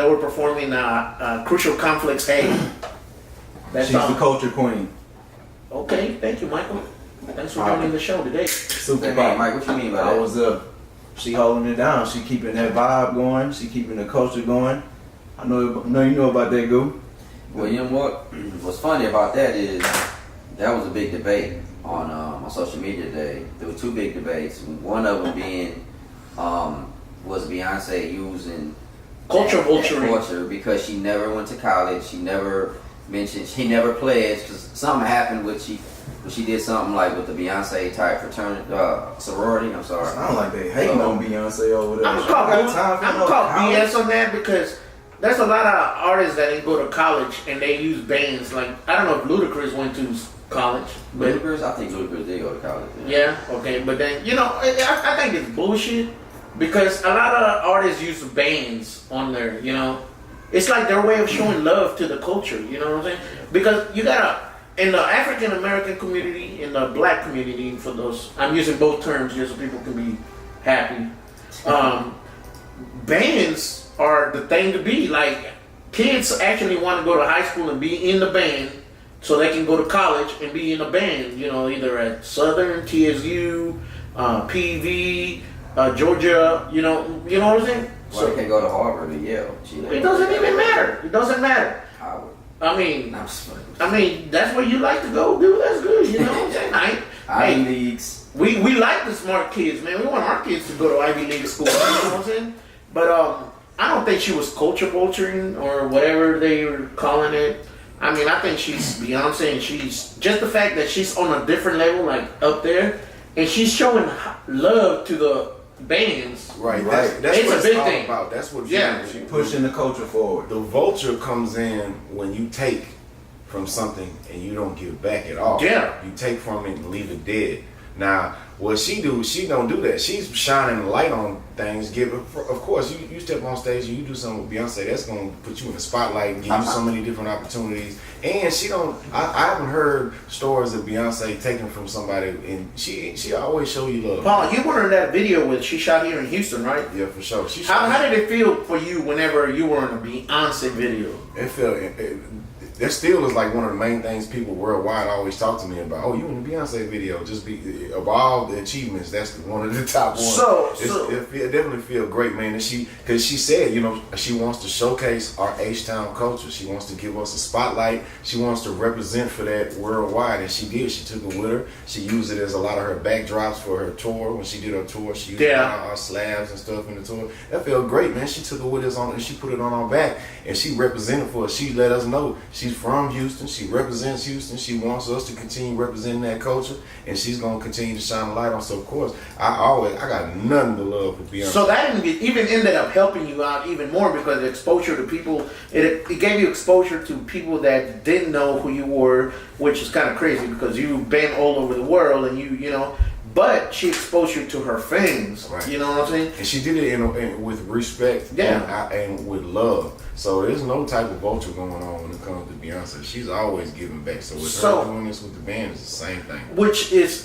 Speaker 2: were performing Crucial Conflicts. Hey, that
Speaker 5: She's
Speaker 2: song.
Speaker 5: the culture queen.
Speaker 2: Okay, thank you, Michael. Thanks for joining the show today.
Speaker 5: Super
Speaker 4: Hey,
Speaker 5: pop.
Speaker 4: Mike, what you mean by
Speaker 5: I
Speaker 4: that?
Speaker 5: was she holding it down. She keeping that vibe going. She keeping the culture going. I know you know about that, Goo.
Speaker 4: Well, you know what's funny about that is that was a big debate on social media today. There were two big debates. One of them being was Beyonce using
Speaker 2: Culture
Speaker 4: that
Speaker 2: vulturing.
Speaker 4: culture because she never went to college. She never mentioned. She never pledged because something happened when she did something like with the Beyonce type fraternity sorority. I'm sorry.
Speaker 5: Sound like they hating on Beyonce over there.
Speaker 2: I'm
Speaker 5: She
Speaker 2: gonna
Speaker 5: got time for no
Speaker 2: call
Speaker 5: college.
Speaker 2: BS on that because there's a lot of artists that didn't go to college and they use bands. Like I don't know if Ludacris went to college, but
Speaker 4: Ludacris, I think Ludacris did go to college.
Speaker 2: yeah, okay. But then I think it's bullshit because a lot of artists use bands on their. It's like their way of showing love to the culture. You know what I'm saying? Because you gotta. In the African American community, in the black community, for those, I'm using both terms just so people can be happy. Bands are the thing to be. Like, kids actually want to go to high school and be in the band so they can go to college and be in a band, either at Southern, TSU, PV, Georgia, you know what I'm saying?
Speaker 4: Well, they can go to Harvard or Yale.
Speaker 2: It doesn't even matter. It doesn't matter.
Speaker 4: Howard.
Speaker 2: I mean,
Speaker 4: I'm just fucking-
Speaker 2: that's where you like to go, dude. That's good. You know what I'm saying?
Speaker 4: Ivy Leagues.
Speaker 2: We like the smart kids, man. We want our kids to go to Ivy League school. You know what I'm saying? But I don't think she was culture vulturing or whatever they were calling it. I mean, I think she's Beyonce, and she's just the fact that she's on a different level, like up there, and she's showing love to the bands.
Speaker 3: Right.
Speaker 5: Right.
Speaker 3: That's
Speaker 2: It's
Speaker 3: what
Speaker 2: a
Speaker 3: it's
Speaker 2: big
Speaker 3: all
Speaker 2: thing.
Speaker 3: about. That's what
Speaker 2: Yeah.
Speaker 5: She pushing the culture forward.
Speaker 3: The vulture comes in when you take from something and you don't give back at all.
Speaker 2: Yeah.
Speaker 3: You take from it and leave it dead. Now, what she don't do that. She's shining a light on things. Of course, you step on stage and you do something with Beyonce, that's going to put you in the spotlight and give you so many different opportunities. And I haven't heard stories of Beyonce taking from somebody, and she always show you love.
Speaker 2: Paul, you were in that video with she shot here in Houston, right?
Speaker 3: Yeah, for sure.
Speaker 2: How did it feel for you whenever you were in a Beyonce video?
Speaker 3: It felt. That still is like one of the main things people worldwide always talk to me about. Oh, you in the Beyonce video? Just of all the achievements, that's one of the top ones. It definitely feel great, man. And because she said, she wants to showcase our H-Town culture. She wants to give us a spotlight. She wants to represent for that worldwide, and she did. She took it with her. She used it as a lot of her backdrops for her tour. When she did her tour, she used our slabs and stuff in the tour. That felt great, man. She took it with us on, and she put it on our back, and she represented for us. She let us know she's from Houston. She represents Houston. She wants us to continue representing that culture, and she's gonna continue to shine a light on. So of course, I got nothing but love for Beyonce.
Speaker 2: So that even ended up helping you out even more because the exposure to people, it gave you exposure to people that didn't know who you were, which is kind of crazy because you've been all over the world and but she exposed you to her fans. Right. You know what I'm saying?
Speaker 3: And she did it with respect and with love. So there's no type of vulture going on when it comes to Beyonce. She's always giving back. So with her doing this with the band, it's the same thing.
Speaker 2: Which is,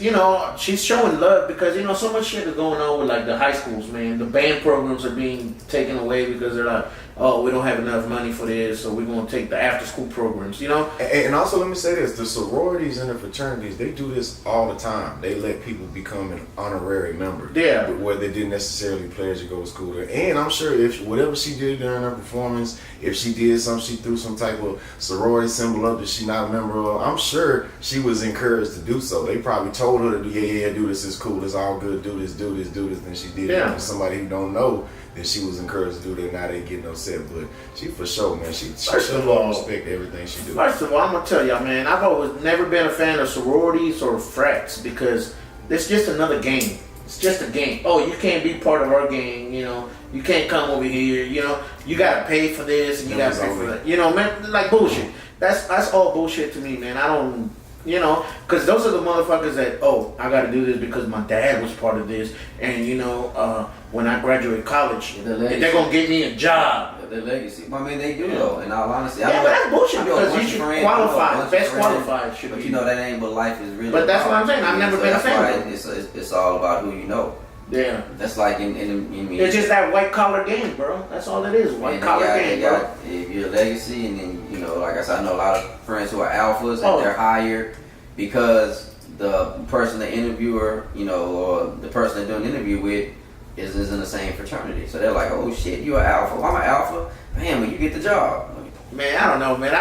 Speaker 2: she's showing love because, so much shit is going on with like the high schools, man. The band programs are being taken away because they're like, oh, we don't have enough money for this, so we're going to take the after school programs,
Speaker 3: And also, let me say this. The sororities and the fraternities, they do this all the time. They let people become an honorary member.
Speaker 2: Yeah.
Speaker 3: Where they didn't necessarily pledge to go to school there. And I'm sure if whatever she did during her performance, if she did something, she threw some type of sorority symbol up that she's not a member of, I'm sure she was encouraged to do so. They probably told her to do, do this, it's cool, it's all good, do this, and she did it. And somebody who don't know, then she was encouraged to do that, now they getting upset. But she for sure, man, she
Speaker 2: First of all,
Speaker 3: respect everything she do.
Speaker 2: First of all, I'm going to tell y'all, man, I've always never been a fan of sororities or frats because it's just another game. It's just a game. Oh, you can't be part of our gang, you can't come over here, you got to pay for this and you got to pay for that. Man, like bullshit. That's all bullshit to me, man. I don't, because those are the motherfuckers that, I got to do this because my dad was part of this, and when I graduate college, they're gonna get me a job.
Speaker 4: The legacy. I mean, they do though. In all honesty,
Speaker 2: but that's bullshit because you should qualify. Best qualified should
Speaker 4: but
Speaker 2: be.
Speaker 4: that ain't what life is really.
Speaker 2: But that's what I'm saying. I've never been a fan.
Speaker 4: It's all about who you know.
Speaker 2: Yeah.
Speaker 4: That's like in
Speaker 2: It's just that white collar game, bro. That's all it is. White collar game, bro.
Speaker 4: If you're a legacy, and then like I said, I know a lot of friends who are alphas, and
Speaker 2: Oh.
Speaker 4: they're hired because the person, the interviewer, or the person they're doing the interview with is in the same fraternity. So they're like, oh shit, you're an alpha. Well, I'm an alpha. Man, when you get the job.
Speaker 2: Man, I don't know, man.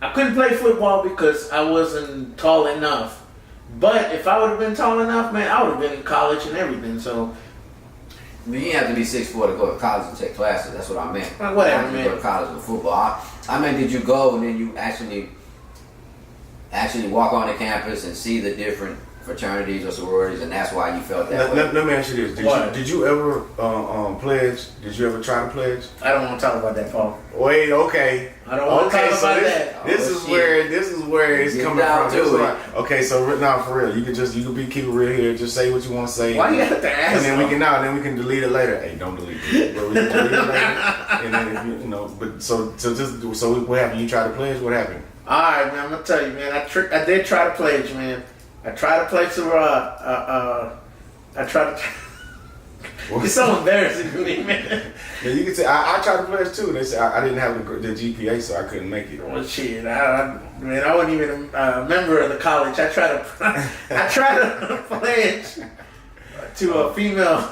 Speaker 2: I couldn't play football because I wasn't tall enough. But if I would have been tall enough, man, I would have been in college and everything. So,
Speaker 4: I mean, you have to be 6'4" to go to college and take classes. That's what I meant.
Speaker 2: Whatever,
Speaker 4: I
Speaker 2: man.
Speaker 4: Go to college with football. I meant, did you go and then you actually walk on the campus and see the different fraternities or sororities, and that's why you felt that way?
Speaker 3: Let me ask you this: Did you ever pledge? Did you ever try to pledge?
Speaker 2: I don't want to talk about that, Paul.
Speaker 3: Wait, okay.
Speaker 2: I don't want to talk about that.
Speaker 3: This is where it's
Speaker 4: Get
Speaker 3: coming
Speaker 4: down
Speaker 3: from.
Speaker 4: to it.
Speaker 3: Okay, so now for real, you can keep it real here. Just say what you want to say.
Speaker 2: Why you have to ask?
Speaker 3: And then we can delete it later. Hey, don't delete it. But we can delete it later. And then if what happened? You tried to pledge. What happened?
Speaker 2: All right, man. I'm gonna tell you, man. I did try to pledge, man. I tried to play some. I tried to. It's so embarrassing to me, man.
Speaker 3: Yeah, you can say I tried to pledge too. They said I didn't have the GPA, so I couldn't make it.
Speaker 2: Well, shit, I wasn't even a member of the college. I tried to pledge to a female.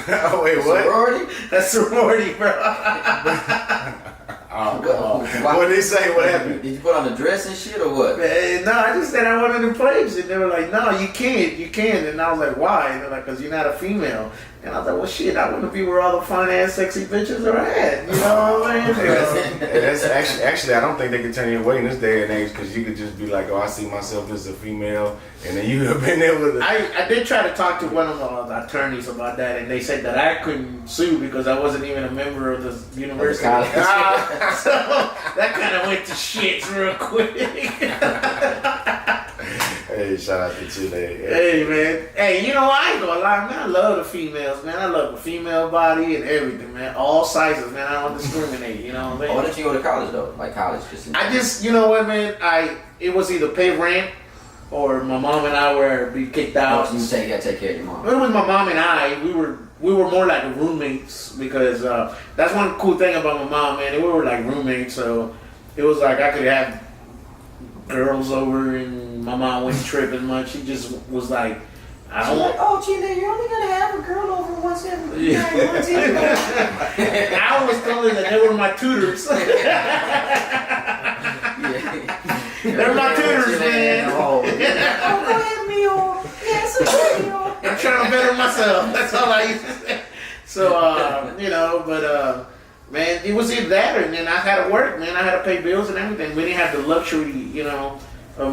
Speaker 3: Oh wait, what?
Speaker 4: Sorority?
Speaker 2: A sorority, bro.
Speaker 3: Oh, God. What did they say? What happened?
Speaker 4: Did you put on the dress and shit or what?
Speaker 2: Man, no, I just said I wanted to pledge, and they were like, "No, you can't." And I was like, "Why?" And they're like, "Cause you're not a female." And I was like, "Well, shit, I want to be where all the fine ass, sexy bitches are at." You know what I'm saying?
Speaker 3: That's actually, I don't think they can turn you away in this day and age, because you could just be like, "Oh, I see myself as a female," and then you have been there with it.
Speaker 2: I did try to talk to one of the attorneys about that, and they said that I couldn't sue because I wasn't even a member of the university. So that kind of went to shit real quick.
Speaker 3: Hey, shout out to Chile.
Speaker 2: Hey, man. Hey, you know, I ain't gonna lie, man. I love the females, man. I love the female body and everything, man. All sizes, man. I don't discriminate, you know what I mean?
Speaker 4: Why didn't you go to college, though? Like college?
Speaker 2: You know what, man? It was either pay rent or my mom and I were be kicked out.
Speaker 4: You gotta take care of your mom.
Speaker 2: It was my mom and I. We were more like roommates because that's one cool thing about my mom, man. We were like roommates, so it was like I could have girls over, and my mom wouldn't trip as much. She just was like, I don't want.
Speaker 4: Oh, Chile, you're only gonna have a girl over once every
Speaker 2: Yeah. I always told her that they were my tutors. They're my tutors, man.
Speaker 4: Oh, go ahead, Mio. Yes, Mio.
Speaker 2: I'm trying to better myself. That's all I used to say. So, man, it was either that, and then I had to work, man. I had to pay bills and everything. We didn't have the luxury, of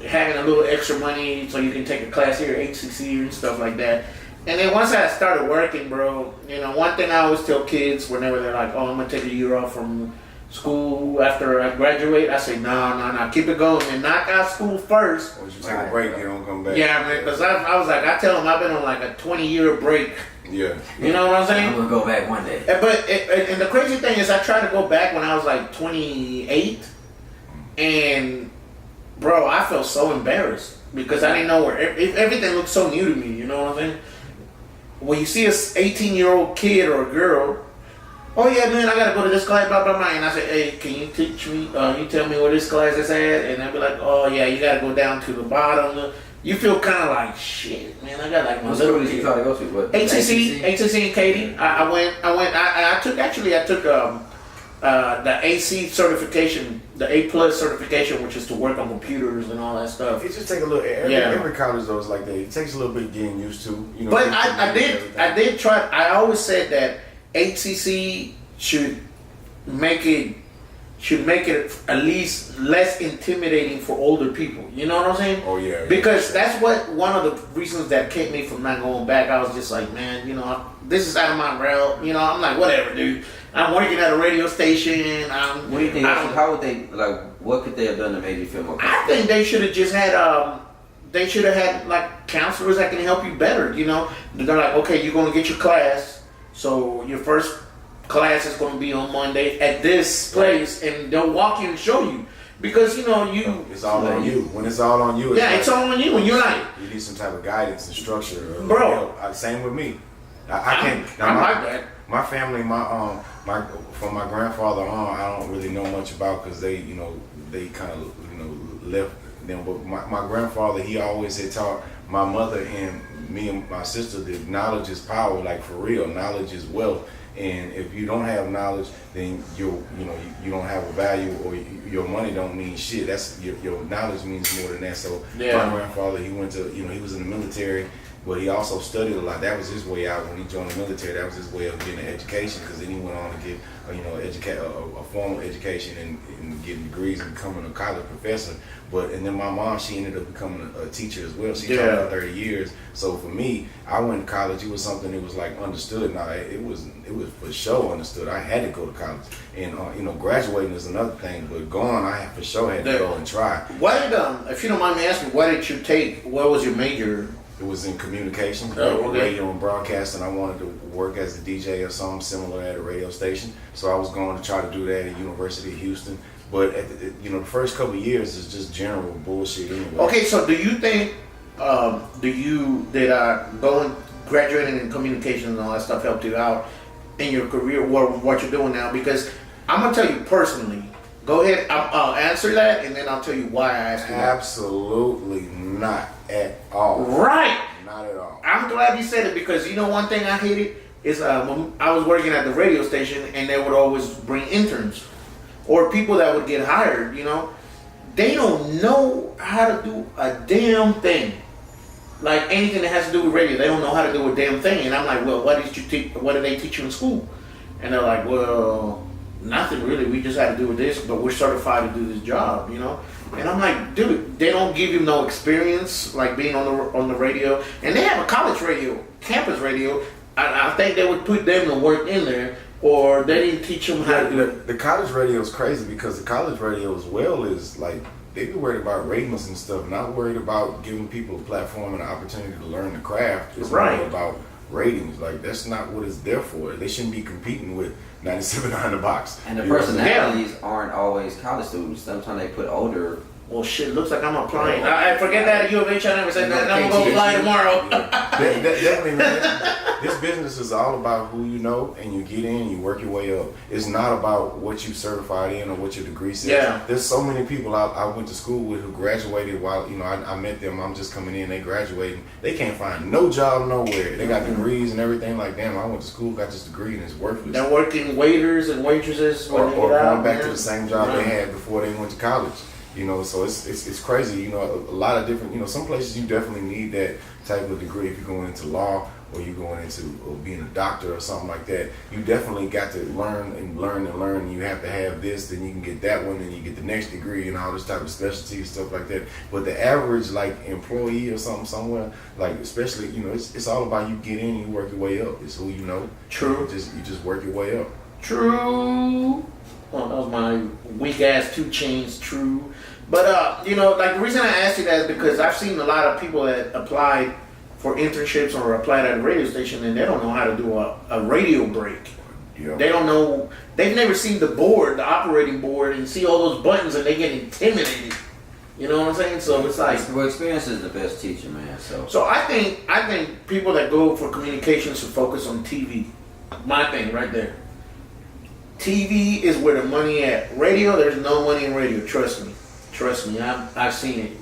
Speaker 2: having a little extra money so you can take a class here, HCC and stuff like that. And then once I started working, bro, one thing I always tell kids whenever they're like, "Oh, I'm gonna take a year off from school after I graduate," I say, no, keep it going and knock out school first.
Speaker 3: Once you take a break, you don't come back.
Speaker 2: Yeah, man, because I tell them I've been on like a 20-year break.
Speaker 3: Yeah.
Speaker 2: You know what I'm saying?
Speaker 4: I'm gonna go back one day.
Speaker 2: And the crazy thing is, I tried to go back when I was like 28, and bro, I felt so embarrassed because I didn't know everything looked so new to me. You know what I'm saying? When you see a 18-year-old kid or a girl, "Oh yeah, man, I gotta go to this class, blah blah blah," and I say, "Hey, can you teach me? You tell me where this class is at?" And they'll be like, "Oh yeah, you gotta go down to the bottom." You feel kind of like, shit, man. I got like my
Speaker 4: What
Speaker 2: little
Speaker 4: school did you try to go to? What?
Speaker 2: HCC and Katie. I took the AC certification, the A+ certification, which is to work on computers and all that stuff.
Speaker 3: It just takes a little. Every college though is like that. It takes a little bit getting used to.
Speaker 2: But I did try. I always said that HCC should make it at least less intimidating for older people. You know what I'm saying?
Speaker 3: Oh yeah.
Speaker 2: Because that's one of the reasons that kept me from not going back. I was just like, man, this is out of my realm. I'm like, whatever, dude. I'm working at a radio station.
Speaker 4: What do you think? How would they what could they have done to make you feel more comfortable?
Speaker 2: I think they should have just had like counselors that can help you better. They're like, okay, you're gonna get your class, so your first class is going to be on Monday at this place, and they'll walk you and show you. Because you
Speaker 3: it's all on you. When it's all on you,
Speaker 2: it's all on you. When you're like,
Speaker 3: you need some type of guidance and structure,
Speaker 2: bro.
Speaker 3: Same with me. I can't.
Speaker 2: I'm like that.
Speaker 3: My family, from my grandfather on, I don't really know much about because they kind of left them. But my grandfather, he always had taught my mother and me and my sister that knowledge is power, like for real. Knowledge is wealth. And if you don't have knowledge, then you don't have a value, or your money don't mean shit. That's your knowledge means more than that. So my grandfather, he went to he was in the military, but he also studied a lot. That was his way out when he joined the military. That was his way of getting an education, because then he went on to get a formal education and getting degrees and becoming a college professor. And then my mom, she ended up becoming a teacher as well. She taught for 30 years. So for me, I went to college. It was something that was like understood. Now it was for sure understood. I had to go to college, and graduating is another thing. But going, I for sure had to go and try.
Speaker 2: What did if you don't mind me asking, what did you take? What was your major?
Speaker 3: It was in communication,
Speaker 2: okay.
Speaker 3: radio and broadcasting. I wanted to work as a DJ or something similar at a radio station. So I was going to try to do that at University of Houston. But at the first couple of years is just general bullshit anyway.
Speaker 2: Okay, so do you think graduating in communications and all that stuff helped you out in your career or what you're doing now? Because I'm gonna tell you personally. Go ahead, I'll answer that, and then I'll tell you why I asked you that.
Speaker 3: Absolutely not at all.
Speaker 2: Right.
Speaker 3: Not at all.
Speaker 2: I'm glad you said it, because one thing I hated is when I was working at the radio station, and they would always bring interns or people that would get hired. They don't know how to do a damn thing. Like anything that has to do with radio, they don't know how to do a damn thing. And I'm like, well, what did they teach you in school? And they're like, well, nothing really. We just had to do this, but we're certified to do this job, And I'm like, dude, they don't give you no experience, like being on the radio. And they have a college radio, campus radio. I think they would put them to work in there, or they didn't teach them how to do it.
Speaker 3: The college radio is crazy, because the college radio as well is like, they be worried about ratings and stuff, not worried about giving people a platform and an opportunity to learn the craft. It's more about ratings. Like, that's not what it's there for. They shouldn't be competing with 97.9 The Box.
Speaker 4: And the personalities aren't always college students. Sometimes they put older.
Speaker 2: Well, shit, looks like I'm applying. I forget that at U of H. I never said that. I'm going to go apply tomorrow.
Speaker 3: Definitely, man. This business is all about who you know, and you get in, you work your way up. It's not about what you certified in or what your degree says.
Speaker 2: Yeah.
Speaker 3: There's so many people I went to school with who graduated while, I met them. I'm just coming in, they graduating. They can't find no job nowhere. They got degrees and everything. Like, damn, I went to school, got this degree, and it's worthless.
Speaker 2: They're working waiters and waitresses
Speaker 3: or going back to the same job they had before they went to college. So it's crazy. A lot of different. Some places you definitely need that type of degree if you're going into law or you're going into being a doctor or something like that. You definitely got to learn. And you have to have this, then you can get that one, then you get the next degree and all this type of specialty and stuff like that. But the average employee or something somewhere, especially it's all about you get in and you work your way up. It's who you know.
Speaker 2: True.
Speaker 3: You just work your way up.
Speaker 2: True. Oh, that was my weak ass 2 Chainz. True. But the reason I asked you that is because I've seen a lot of people that applied for internships or applied at a radio station, and they don't know how to do a radio break.
Speaker 3: Yeah.
Speaker 2: They don't know. They've never seen the board, the operating board, and see all those buttons, and they get intimidated. You know what I'm saying? So it's like,
Speaker 4: well, experience is the best teacher, man.
Speaker 2: So I think people that go for communications should focus on TV. My thing right there. TV is where the money at. Radio, there's no money in radio. Trust me. I've seen it.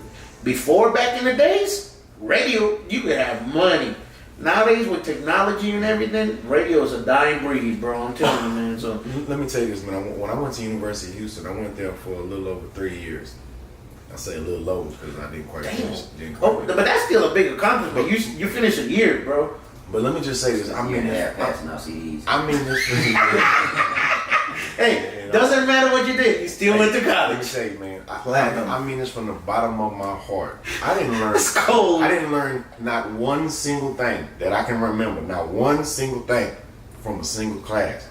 Speaker 2: Before, back in the days, radio, you could have money. Nowadays, with technology and everything, radio is a dying breed, bro. I'm telling you, man. So
Speaker 3: let me tell you this, man. When I went to University of Houston, I went there for a little over 3 years. I say a little over because I didn't quite finish.
Speaker 2: But that's still a big accomplishment. You finished a year, bro.
Speaker 3: But let me just say this. I mean this.
Speaker 2: Hey, doesn't matter what you did. You still went to college.
Speaker 3: Let me tell you, man. I mean this from the bottom of my heart. I didn't learn.
Speaker 2: It's cold.
Speaker 3: I didn't learn not one single thing that I can remember. Not one single thing from a single class.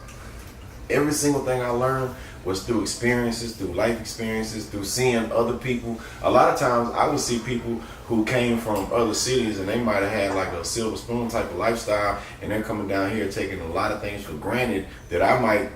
Speaker 3: Every single thing I learned was through experiences, through life experiences, through seeing other people. A lot of times I would see people who came from other cities and they might have had like a silver spoon type of lifestyle, and they're coming down here taking a lot of things for granted that I might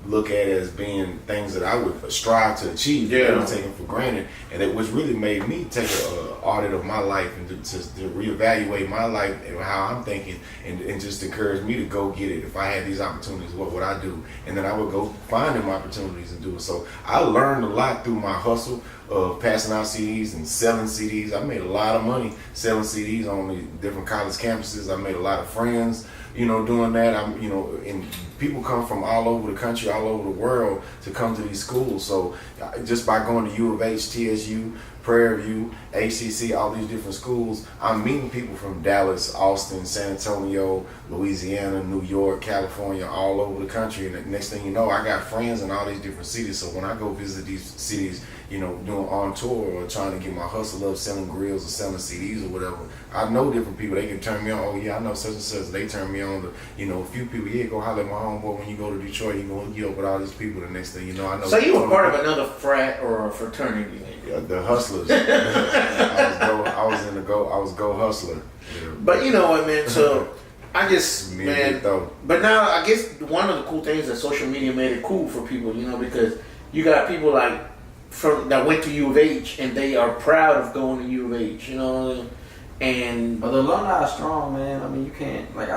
Speaker 3: look at as being things that I would strive to achieve. They were taken for granted, and it was really made me take an audit of my life and to reevaluate my life and how I'm thinking, and just encourage me to go get it. If I had these opportunities, what would I do? And then I would go find them opportunities and do it. So I learned a lot through my hustle of passing out CDs and selling CDs. I made a lot of money selling CDs on the different college campuses. I made a lot of friends, doing that. And people come from all over the country, all over the world to come to these schools. So just by going to U of H, TSU, Prairie View, ACC, all these different schools, I'm meeting people from Dallas, Austin, San Antonio, Louisiana, New York, California, all over the country. And the next thing you know, I got friends in all these different cities. So when I go visit these cities, doing on tour or trying to get my hustle up, selling grills or selling CDs or whatever, I know different people. They can turn me on. Oh yeah, I know such and such. They turn me on to, a few people. Yeah, go holler at my homeboy when you go to Detroit. You go hook you up with all these people. The next thing you know, I know.
Speaker 2: So you were part of another frat or a fraternity?
Speaker 3: The Hustlers. I was go hustler. Yeah.
Speaker 2: But you know what, man. So I just, man. But now I guess one of the cool things that social media made it cool for people, because you got people like that went to U of H and they are proud of going to U of H, and
Speaker 4: but the alumni are strong, man. I mean, you can't
Speaker 2: but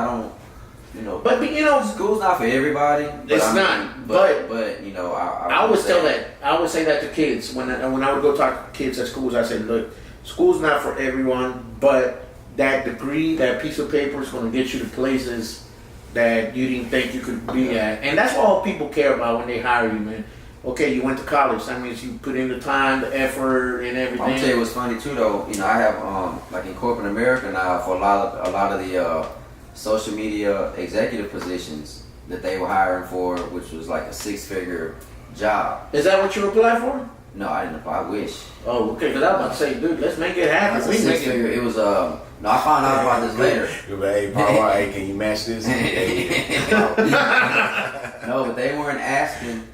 Speaker 4: school's not for everybody.
Speaker 2: It's not. But
Speaker 4: I
Speaker 2: would tell that. I would say that to kids when I would go talk to kids at schools. I said, look, school's not for everyone, but that degree, that piece of paper is going to get you to places that you didn't think you could be at, and that's all people care about when they hire you, man. Okay, you went to college. That means you put in the time, the effort, and everything.
Speaker 4: I'll tell you what's funny too, though. I have like in corporate America now for a lot of the social media executive positions that they were hiring for, which was like a 6-figure job.
Speaker 2: Is that what you applied for?
Speaker 4: No, I didn't apply. I wish.
Speaker 2: Oh, okay. Because I was about to say, dude, let's make it happen.
Speaker 4: It was no, I found out about this later.
Speaker 3: Hey, Paul, hey, can you match this?
Speaker 4: No, but they weren't asking.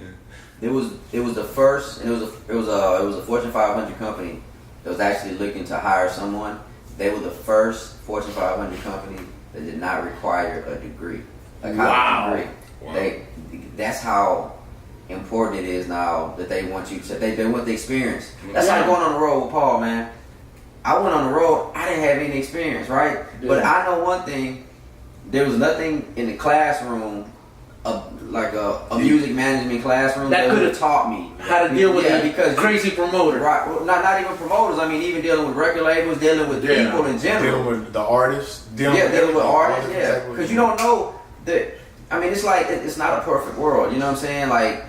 Speaker 4: It was the first. It was a Fortune 500 company that was actually looking to hire someone. They were the first Fortune 500 company that did not require a degree, a college degree. Wow. That's how important it is now that they want you to. They want the experience. That's like going on the road with Paul, man. I went on the road. I didn't have any experience, right? Yeah. But I know one thing. There was nothing in the classroom, like a music management classroom, that could have taught me
Speaker 2: how to deal with because crazy promoter.
Speaker 4: Right. Well, not even promoters. I mean, even dealing with record labels, dealing with people in general.
Speaker 3: Dealing with the artists.
Speaker 4: Dealing with artists. Yeah. Because you don't know that. I mean, it's like it's not a perfect world. You know what I'm saying? Like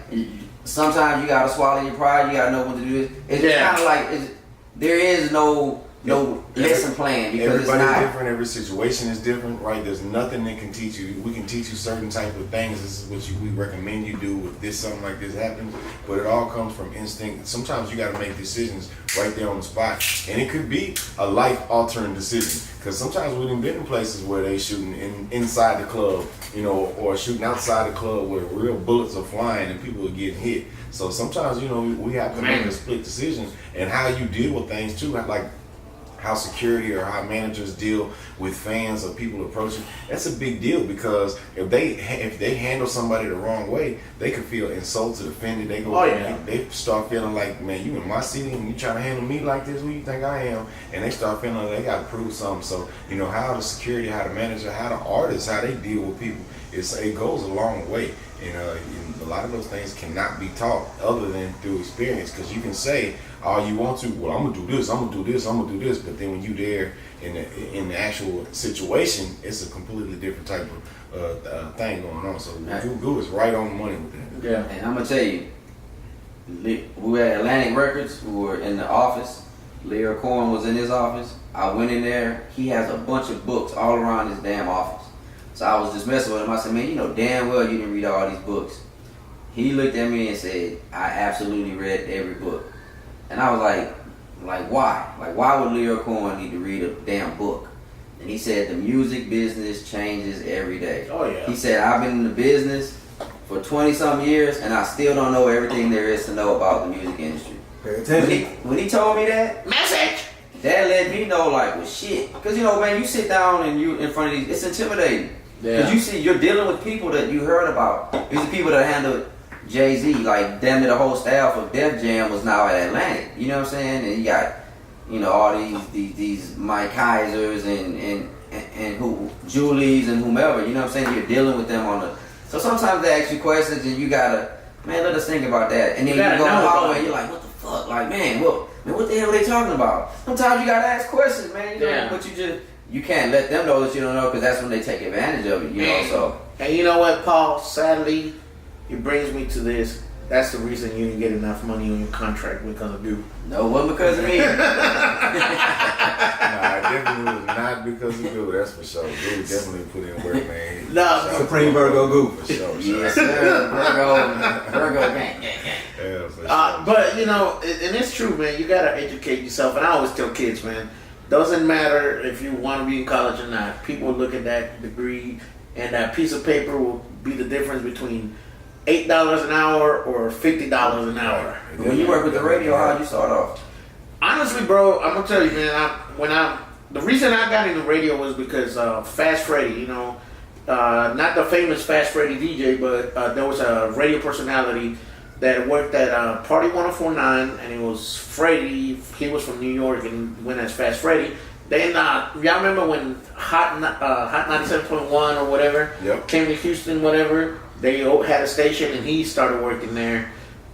Speaker 4: sometimes you gotta swallow your pride. You gotta know when to do it. It's kind of like there is no lesson plan because
Speaker 3: everybody's different. Every situation is different, right? There's nothing that can teach you. We can teach you certain type of things. This is what we recommend you do if something like this happens. But it all comes from instinct. Sometimes you got to make decisions right there on the spot, and it could be a life-altering decision. Because sometimes we've been in places where they shooting inside the club, or shooting outside the club where real bullets are flying and people are getting hit. So sometimes, we have to make a split decision, and how you deal with things too, like how security or how managers deal with fans or people approaching. That's a big deal because if they handle somebody the wrong way, they could feel insulted, offended. They start feeling like, man, you in my city and you trying to handle me like this? Who you think I am? And they start feeling like they got to prove something. So how the security, how the manager, how the artists, how they deal with people, it goes a long way. And a lot of those things cannot be taught other than through experience. Because you can say all you want to, well, I'm gonna do this, I'm gonna do this, I'm gonna do this, but then when you there in the actual situation, it's a completely different type of thing going on. So Goo is right on the money with that.
Speaker 4: Yeah, and I'm gonna tell you, we were at Atlantic Records. We were in the office. Leo Corn was in his office. I went in there. He has a bunch of books all around his damn office. So I was just messing with him. I said, man, damn well you didn't read all these books. He looked at me and said, I absolutely read every book. And I was like, why? Like, why would Leo Corn need to read a damn book? And he said, the music business changes every day.
Speaker 2: Oh, yeah.
Speaker 4: He said, I've been in the business for 20-some years, and I still don't know everything there is to know about the music industry. When he told me that,
Speaker 2: message,
Speaker 4: that let me know, like, well, shit. Because, man, you sit down and you in front of these, it's intimidating. Because you're dealing with people that you heard about. These are people that handle Jay-Z, like damn near the whole staff of Def Jam was now at Atlantic. You know what I'm saying? And you got, all these Mike Kaisers and who Julies and whomever. You know what I'm saying? You're dealing with them on the. So sometimes they ask you questions and you gotta, man, let us think about that. And then you go in the hallway and you're like, what the fuck? Like, man, what the hell are they talking about? Sometimes you gotta ask questions, man. But you can't let them know that you don't know, because that's when they take advantage of it. You know, so.
Speaker 2: And you know what, Paul? Sadly, it brings me to this. That's the reason you didn't get enough money on your contract because of you.
Speaker 4: No, it wasn't because of me.
Speaker 3: Nah, it definitely was not because of you. That's for sure. Dude definitely put in work, man.
Speaker 2: No,
Speaker 5: Supreme Virgo Group.
Speaker 3: For sure.
Speaker 4: Yes, sir. Virgo gang.
Speaker 3: Yeah, for sure.
Speaker 2: but and it's true, man. You gotta educate yourself. And I always tell kids, man, doesn't matter if you want to be in college or not. People look at that degree, and that piece of paper will be the difference between $8 an hour or $50 an hour.
Speaker 4: When you work with the radio, how'd you start off?
Speaker 2: Honestly, bro, I'm gonna tell you, man. The reason I got into radio was because Fast Freddy, not the famous Fast Freddy DJ, but there was a radio personality that worked at Party 104.9, and it was Freddy. He was from New York and went as Fast Freddy. Then y'all remember when Hot 97.1 or whatever came to Houston, whatever. They had a station and he started working there.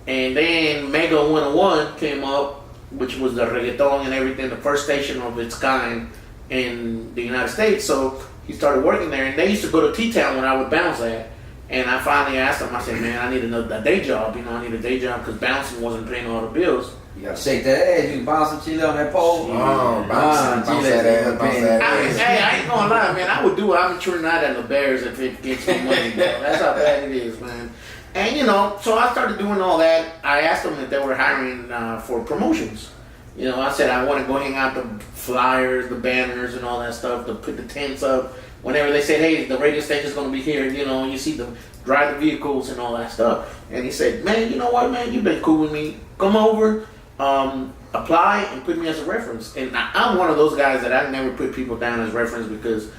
Speaker 2: And then Mega 101 came up, which was the reggaeton and everything, the first station of its kind in the United States. So he started working there. And they used to go to T-Town when I would bounce at. And I finally asked him, I said, man, I need a day job. I need a day job because bouncing wasn't paying all the bills.
Speaker 4: You gotta shake that ass. You can bounce some Chile on that pole.
Speaker 3: Bounce that ass.
Speaker 2: Hey, I ain't gonna lie, man. I would do it. I'm touring out at the Bears if it gets me money, bro. That's how bad it is, man. And so I started doing all that. I asked them if they were hiring for promotions. I said I want to go hang out the flyers, the banners, and all that stuff, to put the tents up. Whenever they said, hey, the radio station's going to be here, you see them drive the vehicles and all that stuff. And he said, man, you know what, man, you've been cool with me. Come over, apply, and put me as a reference. And I'm one of those guys that I never put people down as reference because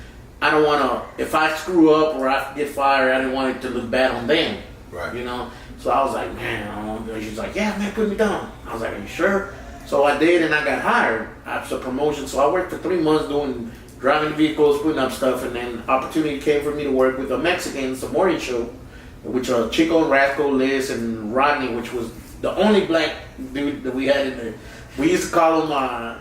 Speaker 2: I don't want to, if I screw up or I get fired, I didn't want it to look bad on them.
Speaker 3: Right.
Speaker 2: So I was like, man, I don't know. She's like, yeah, man, put me down. I was like, are you sure? So I did, and I got hired after a promotion. So I worked for 3 months driving vehicles, putting up stuff, and then opportunity came for me to work with the Mexicans, the morning show, which are Chico and Rasco, Liz, and Rodney, which was the only black dude that we had in there. We used to call him,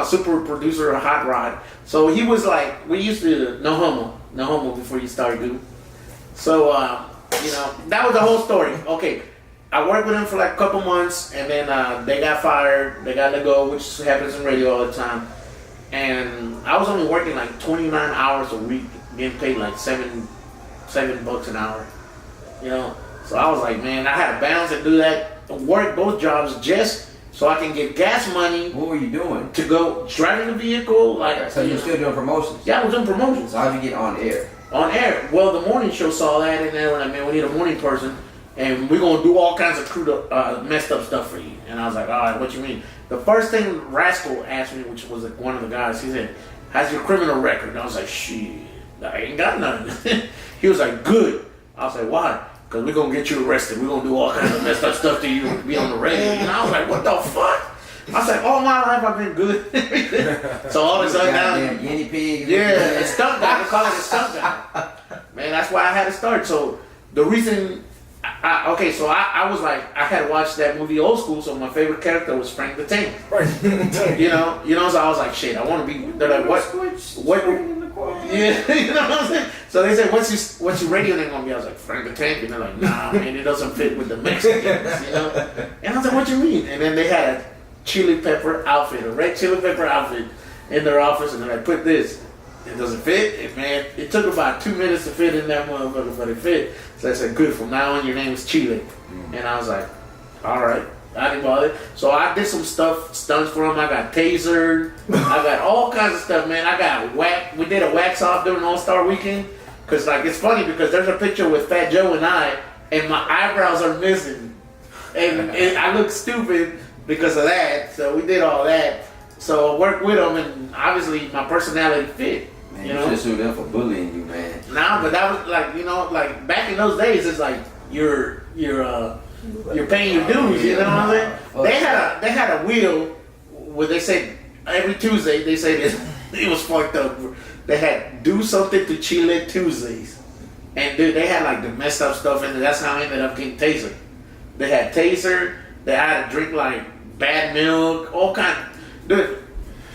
Speaker 2: super producer Hot Rod. So he was like, we used to, no homo before you start, dude. So, that was the whole story. Okay, I worked with him for like a couple months, and then they got fired, they got let go, which happens in radio all the time. And I was only working like 29 hours a week, getting paid like $7 an hour. So I was like, man, I had to balance and do that, work both jobs just so I can get gas money.
Speaker 4: What were you doing?
Speaker 2: To go driving the vehicle.
Speaker 4: So you're still doing promotions?
Speaker 2: Yeah, I was doing promotions.
Speaker 4: So how'd you get on air?
Speaker 2: On air. Well, the morning show saw that, and they were like, man, we need a morning person, and we're going to do all kinds of messed up stuff for you. And I was like, all right, what you mean? The first thing Rascal asked me, which was like one of the guys, he said, how's your criminal record? And I was like, shit, I ain't got nothing. He was like, good. I was like, why? Because we're going to get you arrested. We're going to do all kinds of messed up stuff to you to be on the radio. And I was like, what the fuck? I was like, all my life I've been good. So all of a sudden now,
Speaker 4: guinea pig.
Speaker 2: Yeah, it's stunt guy. They call it a stunt guy. Man, that's why I had to start. So the reason, I was like, I had watched that movie Old School, so my favorite character was Frank the Tank. So I was like, shit, I want to be. They're like, what? Yeah, you know what I'm saying? So they said, what's your radio name gonna be? I was like, Frank the Tank, and they're like, nah, man, it doesn't fit with the Mexicans, And I was like, what you mean? And then they had a chili pepper outfit, a red chili pepper outfit in their office, and they're like, put this. It doesn't fit. Man, it took about 2 minutes to fit in that motherfucker, but it fit. So I said, good, from now on, your name is Chile. And I was like, all right. I didn't bother. So I did some stunts for him. I got tasered. I got all kinds of stuff, man. I got whacked. We did a wax off during All-Star Weekend. Because, it's funny because there's a picture with Fat Joe and my eyebrows are missing. And I look stupid because of that. So we did all that. So I worked with him, and obviously my personality fit.
Speaker 4: Man, you should have sued them for bullying you, man.
Speaker 2: Nah, but that was like, back in those days, it's like, you're paying your dues. You know what I'm saying? They had a wheel where they said every Tuesday they say this. It was fucked up. They had do something to Chile Tuesdays, and dude, they had like the messed up stuff in it. That's how I ended up getting taser. They had taser. They had to drink like bad milk, all kind. Dude,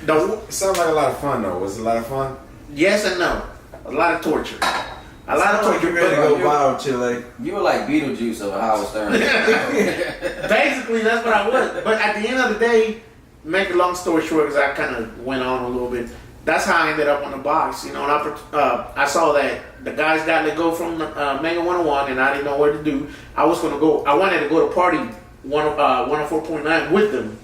Speaker 3: It sounds like a lot of fun though. Was it a lot of fun?
Speaker 2: yes and no. A lot of torture. A lot of torture.
Speaker 5: You ready to go wild, Chile?
Speaker 4: You were like Beetlejuice of Howard Stern.
Speaker 2: Basically, that's what I was. But at the end of the day, make a long story short, because I kind of went on a little bit. That's how I ended up on the box. You know, and I saw that the guys got let go from Mega 101, and I didn't know what to do. I wanted to go to party 104.9 with them.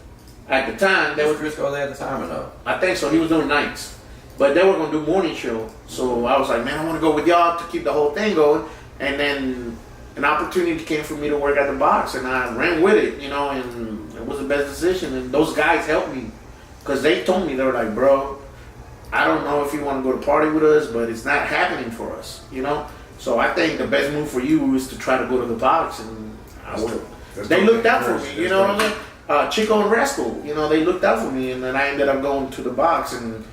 Speaker 2: At the time,
Speaker 4: Was Crisco there at the time or no?
Speaker 2: I think so. He was doing nights. But they were going to do morning show. So I was like, man, I want to go with y'all to keep the whole thing going. And then an opportunity came for me to work at the box. And I ran with it, you know, and it was the best decision. And those guys helped me. Because they told me, they were like, bro, I don't know if you want to go to party with us, but it's not happening for us, you know. So I think the best move for you is to try to go to the box. And they looked out for me, you know what I mean? Chico and Rascal, you know, they looked out for me, and then I ended up going to the box, and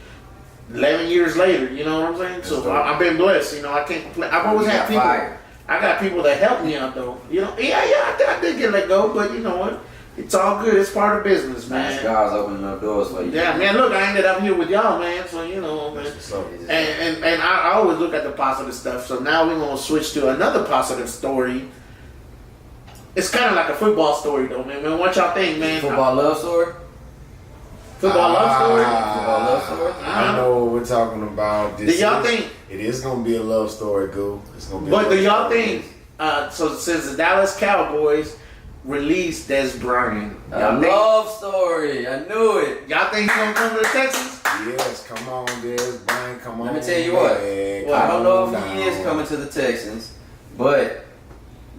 Speaker 2: 11 years later, you know what I'm saying? So I've been blessed, you know, I can't complain. I've always had people. I got people that help me out, though. You know, I did get let go, but you know what? It's all good. It's part of business, man.
Speaker 4: God's opening up doors for you.
Speaker 2: Yeah, man. Look, I ended up here with y'all, man. So you know, man. And I always look at the positive stuff. So now we're gonna switch to another positive story. It's kind of like a football story, though, man. What y'all think, man?
Speaker 4: Football love story?
Speaker 2: Football love story?
Speaker 4: Football love story?
Speaker 3: I know what we're talking about.
Speaker 2: Do y'all think?
Speaker 3: It is going to be a love story, Goo. It's going to be.
Speaker 2: But do y'all think? So since the Dallas Cowboys released Des Bryant,
Speaker 4: Love story. I knew it.
Speaker 2: y'all think he's gonna come to the Texans?
Speaker 3: Yes, come on, Des Bryant, come on.
Speaker 4: Let me tell you what. I don't know if he is
Speaker 3: down.
Speaker 4: coming to the Texans, but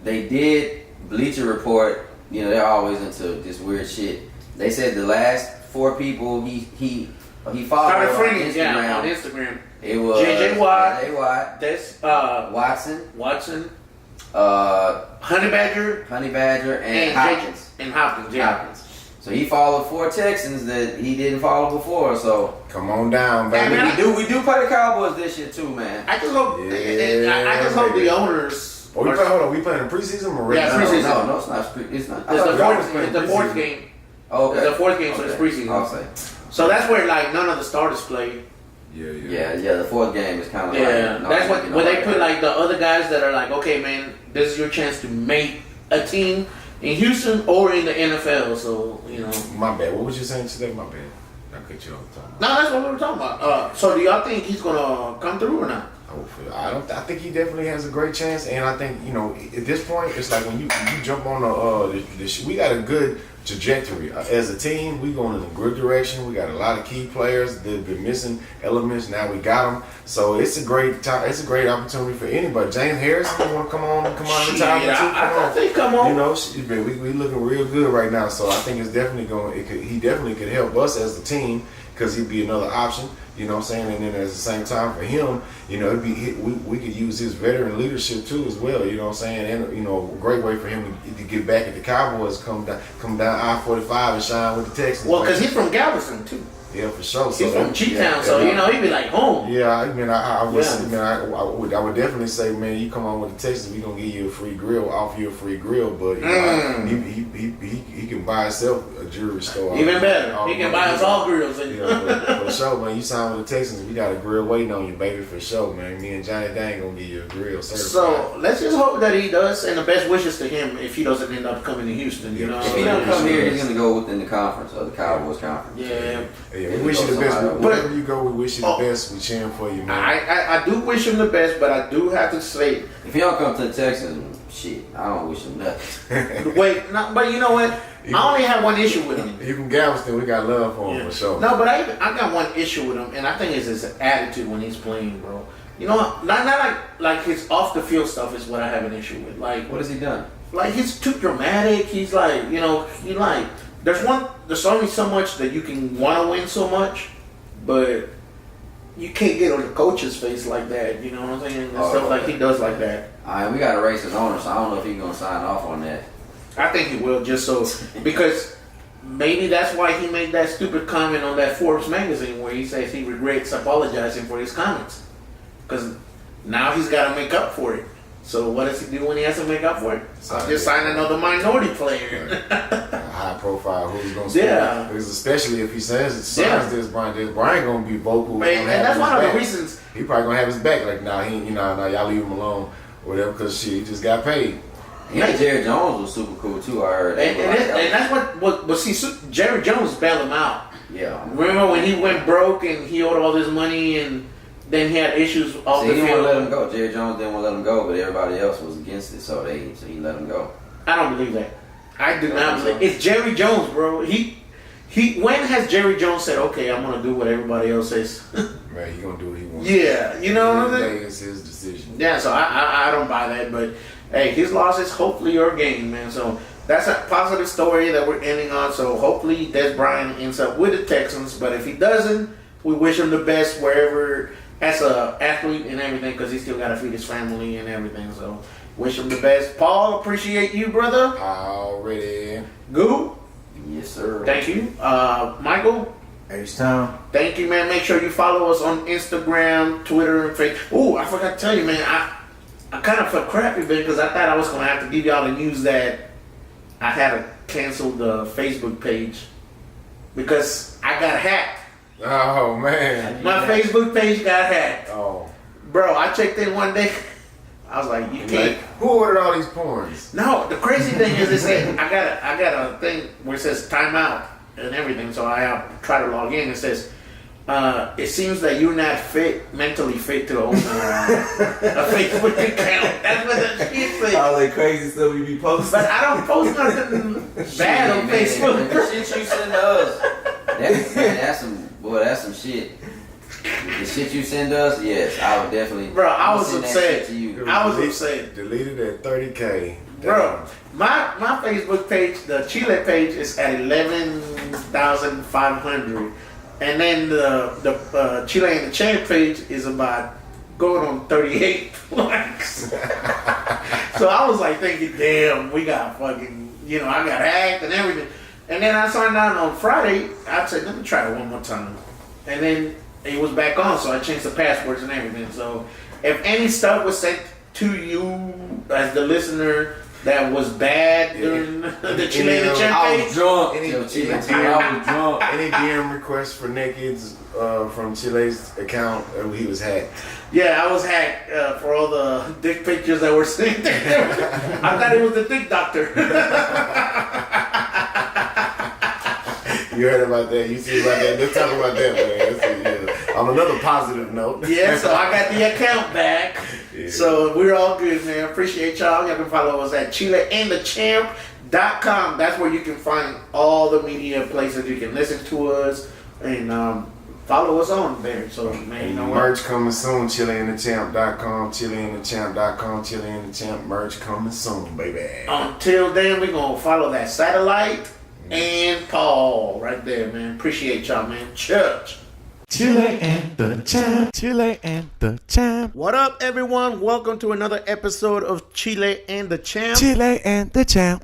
Speaker 4: they did Bleacher Report. You know, they're always into this weird shit. They said the last 4 people he followed
Speaker 2: Started
Speaker 4: on
Speaker 2: friendly,
Speaker 4: Instagram.
Speaker 2: on Instagram.
Speaker 4: It was
Speaker 2: JJ Watt,
Speaker 4: JJ Watt,
Speaker 2: Des
Speaker 4: Watson,
Speaker 2: Honey Badger,
Speaker 4: and Hopkins.
Speaker 2: Hopkins, yeah.
Speaker 4: Hopkins. So he followed 4 Texans that he didn't follow before. So
Speaker 3: Come on down, baby.
Speaker 2: man,
Speaker 4: we do play the Cowboys this year too, man.
Speaker 2: I just hope,
Speaker 3: Yeah,
Speaker 2: I just hope
Speaker 3: baby.
Speaker 2: the owners.
Speaker 3: Hold on, we playing in preseason or
Speaker 2: Yeah,
Speaker 3: regular?
Speaker 2: preseason.
Speaker 4: No, it's not. It's not.
Speaker 2: It's the
Speaker 4: I thought
Speaker 2: fourth.
Speaker 4: y'all
Speaker 2: It's the fourth game.
Speaker 4: Oh, okay.
Speaker 2: It's the fourth game, so
Speaker 4: Okay.
Speaker 2: it's preseason.
Speaker 4: I'll say.
Speaker 2: So that's where like none of the starters play.
Speaker 4: Yeah. The 4th game is kind of
Speaker 2: Yeah,
Speaker 4: like.
Speaker 2: that's what when they put like the other guys that are like, okay, man, this is your chance to make a team in Houston or in the NFL. So you know.
Speaker 3: My bad. What was you saying today? My bad. I cut you off.
Speaker 2: No, that's what we were talking about. So do y'all think he's gonna come through or not?
Speaker 3: I think he definitely has a great chance, and I think at this point it's like when you jump on we got a good trajectory as a team. We going in a good direction. We got a lot of key players. They've been missing elements. Now we got them. So it's a great time. It's a great opportunity for anybody. James Harrison, you want to come out of retirement too?
Speaker 2: I think come on.
Speaker 3: You know, we looking real good right now. So I think it's definitely he definitely could help us as a team because he'd be another option. You know what I'm saying? And then at the same time for him, we could use his veteran leadership too as well. You know what I'm saying? And a great way for him to get back at the Cowboys, come down I-45 and shine with the Texans.
Speaker 2: Well, because he's from Galveston too.
Speaker 3: Yeah, for sure.
Speaker 2: He's from Cheetown, so he'd be like home.
Speaker 3: Yeah, I mean, I would definitely say, man, you come on with the Texans, we gonna give you a free grill, offer you a free grill, but he can buy himself a jewelry store.
Speaker 2: Even better, he can buy us all grills.
Speaker 3: For sure, man. You sign with the Texans, we got a grill waiting on you, baby, for sure, man. Me and Johnny Dang gonna give you a grill certified.
Speaker 2: So let's just hope that he does, and the best wishes to him if he doesn't end up coming to Houston. You know,
Speaker 4: If he don't come here, he's gonna go within the conference or the Cowboys conference.
Speaker 2: Yeah.
Speaker 3: We wish you the best. Wherever you go, we wish you the best. We cheering for you, man.
Speaker 2: I do wish him the best, but I do have to say,
Speaker 4: If he don't come to the Texans, shit, I don't wish him nothing.
Speaker 2: but you know what? I only have one issue with him.
Speaker 3: You from Galveston, we got love for him for sure.
Speaker 2: No, but I got one issue with him, and I think it's his attitude when he's playing, bro. You know, not like his off the field stuff is what I have an issue with. Like,
Speaker 4: What has he done?
Speaker 2: like he's too dramatic. He's like, there's only so much that you can want to win so much, but you can't get on the coach's face like that. You know what I'm saying? And stuff like he does like that.
Speaker 4: All right, we got to race his owner, so I don't know if he's gonna sign off on that.
Speaker 2: I think he will, just so because maybe that's why he made that stupid comment on that Forbes magazine where he says he regrets apologizing for his comments because now he's got to make up for it. So what does he do when he has to make up for it? I'll just sign another minority player.
Speaker 3: High profile, who's gonna score?
Speaker 2: Yeah.
Speaker 3: Because especially if he says it signs this Brian gonna be vocal.
Speaker 2: Man, and that's one of the reasons.
Speaker 3: He probably gonna have his back. Like, nah, y'all leave him alone, or whatever. Because he just got paid.
Speaker 4: Yeah, Jerry Jones was super cool too. I heard.
Speaker 2: And that's what see, Jerry Jones bailed him out.
Speaker 4: Yeah.
Speaker 2: Remember when he went broke and he owed all this money and then he had issues off the
Speaker 4: he didn't want
Speaker 2: field?
Speaker 4: to let him go. Jerry Jones didn't want to let him go, but everybody else was against it, so he let him go.
Speaker 2: I don't believe that. I do not believe it's Jerry Jones, bro. He when has Jerry Jones said, okay, I'm gonna do what everybody else says?
Speaker 3: Right, he gonna do what he wants.
Speaker 2: Yeah, you know what I'm saying?
Speaker 3: It's his decision.
Speaker 2: Yeah, so I don't buy that, but hey, his losses hopefully are gained, man. So that's a positive story that we're ending on. So hopefully Des Bryant ends up with the Texans, but if he doesn't, we wish him the best wherever as a athlete and everything, because he still got to feed his family and everything. So wish him the best. Paul, appreciate you, brother.
Speaker 3: Already.
Speaker 2: Goo,
Speaker 4: Yes, sir.
Speaker 2: thank you. Michael,
Speaker 5: H-Town.
Speaker 2: thank you, man. Make sure you follow us on Instagram, Twitter, and Facebook. Ooh, I forgot to tell you, man. I kind of felt crappy, man, because I thought I was going to have to give y'all the news that I had to cancel the Facebook page because I got hacked.
Speaker 3: Oh man.
Speaker 2: My Facebook page got hacked.
Speaker 3: Oh.
Speaker 2: Bro, I checked in one day. I was like, you can't.
Speaker 3: Who ordered all these porns?
Speaker 2: No, the crazy thing is, it said I got a thing where it says timeout and everything. So I try to log in. It says, it seems that you're not mentally fit to open a Facebook account. That's what the shit says.
Speaker 5: All that crazy stuff we be posting.
Speaker 2: But I don't post nothing bad on
Speaker 4: Man,
Speaker 2: Facebook.
Speaker 4: the shit you send us, that's some shit. The shit you send us, yes, I would definitely.
Speaker 2: Bro, I was
Speaker 4: send that
Speaker 2: upset.
Speaker 4: shit to you.
Speaker 2: I was upset.
Speaker 3: Deleted at 30K.
Speaker 2: Bro, my Facebook page, the Chile page, is at 11,500, and then the Chileandthechamp page is about going on 38 likes. So I was like thinking, damn, we got fucking, I got hacked and everything. And then I signed on Friday. I said, let me try it one more time, and then it was back on. So I changed the passwords and everything. So if any stuff was sent to you as the listener that was bad during the Chileandthechamp
Speaker 4: I was
Speaker 2: page,
Speaker 4: drunk.
Speaker 3: Any
Speaker 4: I was drunk.
Speaker 3: Any DM requests for nakeds from Chile's account, he was hacked.
Speaker 2: yeah, I was hacked for all the dick pictures that were sent. I thought it was the dick doctor.
Speaker 3: You heard about that? You see about that? Let's talk about that, man. On another positive note.
Speaker 2: Yeah, so I got the account back.
Speaker 3: Yeah.
Speaker 2: So we're all good, man. Appreciate y'all. Y'all can follow us at Chileandthechamp.com. That's where you can find all the media places you can listen to us and follow us on there. So, man, you know what?
Speaker 3: Merch coming soon. Chileandthechamp.com. Chileandthechamp.com. Chileandthechamp. Merch coming soon, baby.
Speaker 2: Until then, we're going to follow that satellite and Paul right there, man. Appreciate y'all, man. Church.
Speaker 1: Chile and the champ. Chile and the champ.
Speaker 2: What up, everyone? Welcome to another episode of Chile and the Champ.
Speaker 1: Chile and the champ.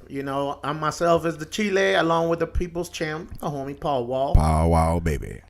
Speaker 2: I myself is the Chile, along with the people's champ, the homie Paul Wall.
Speaker 1: Pow wow, baby.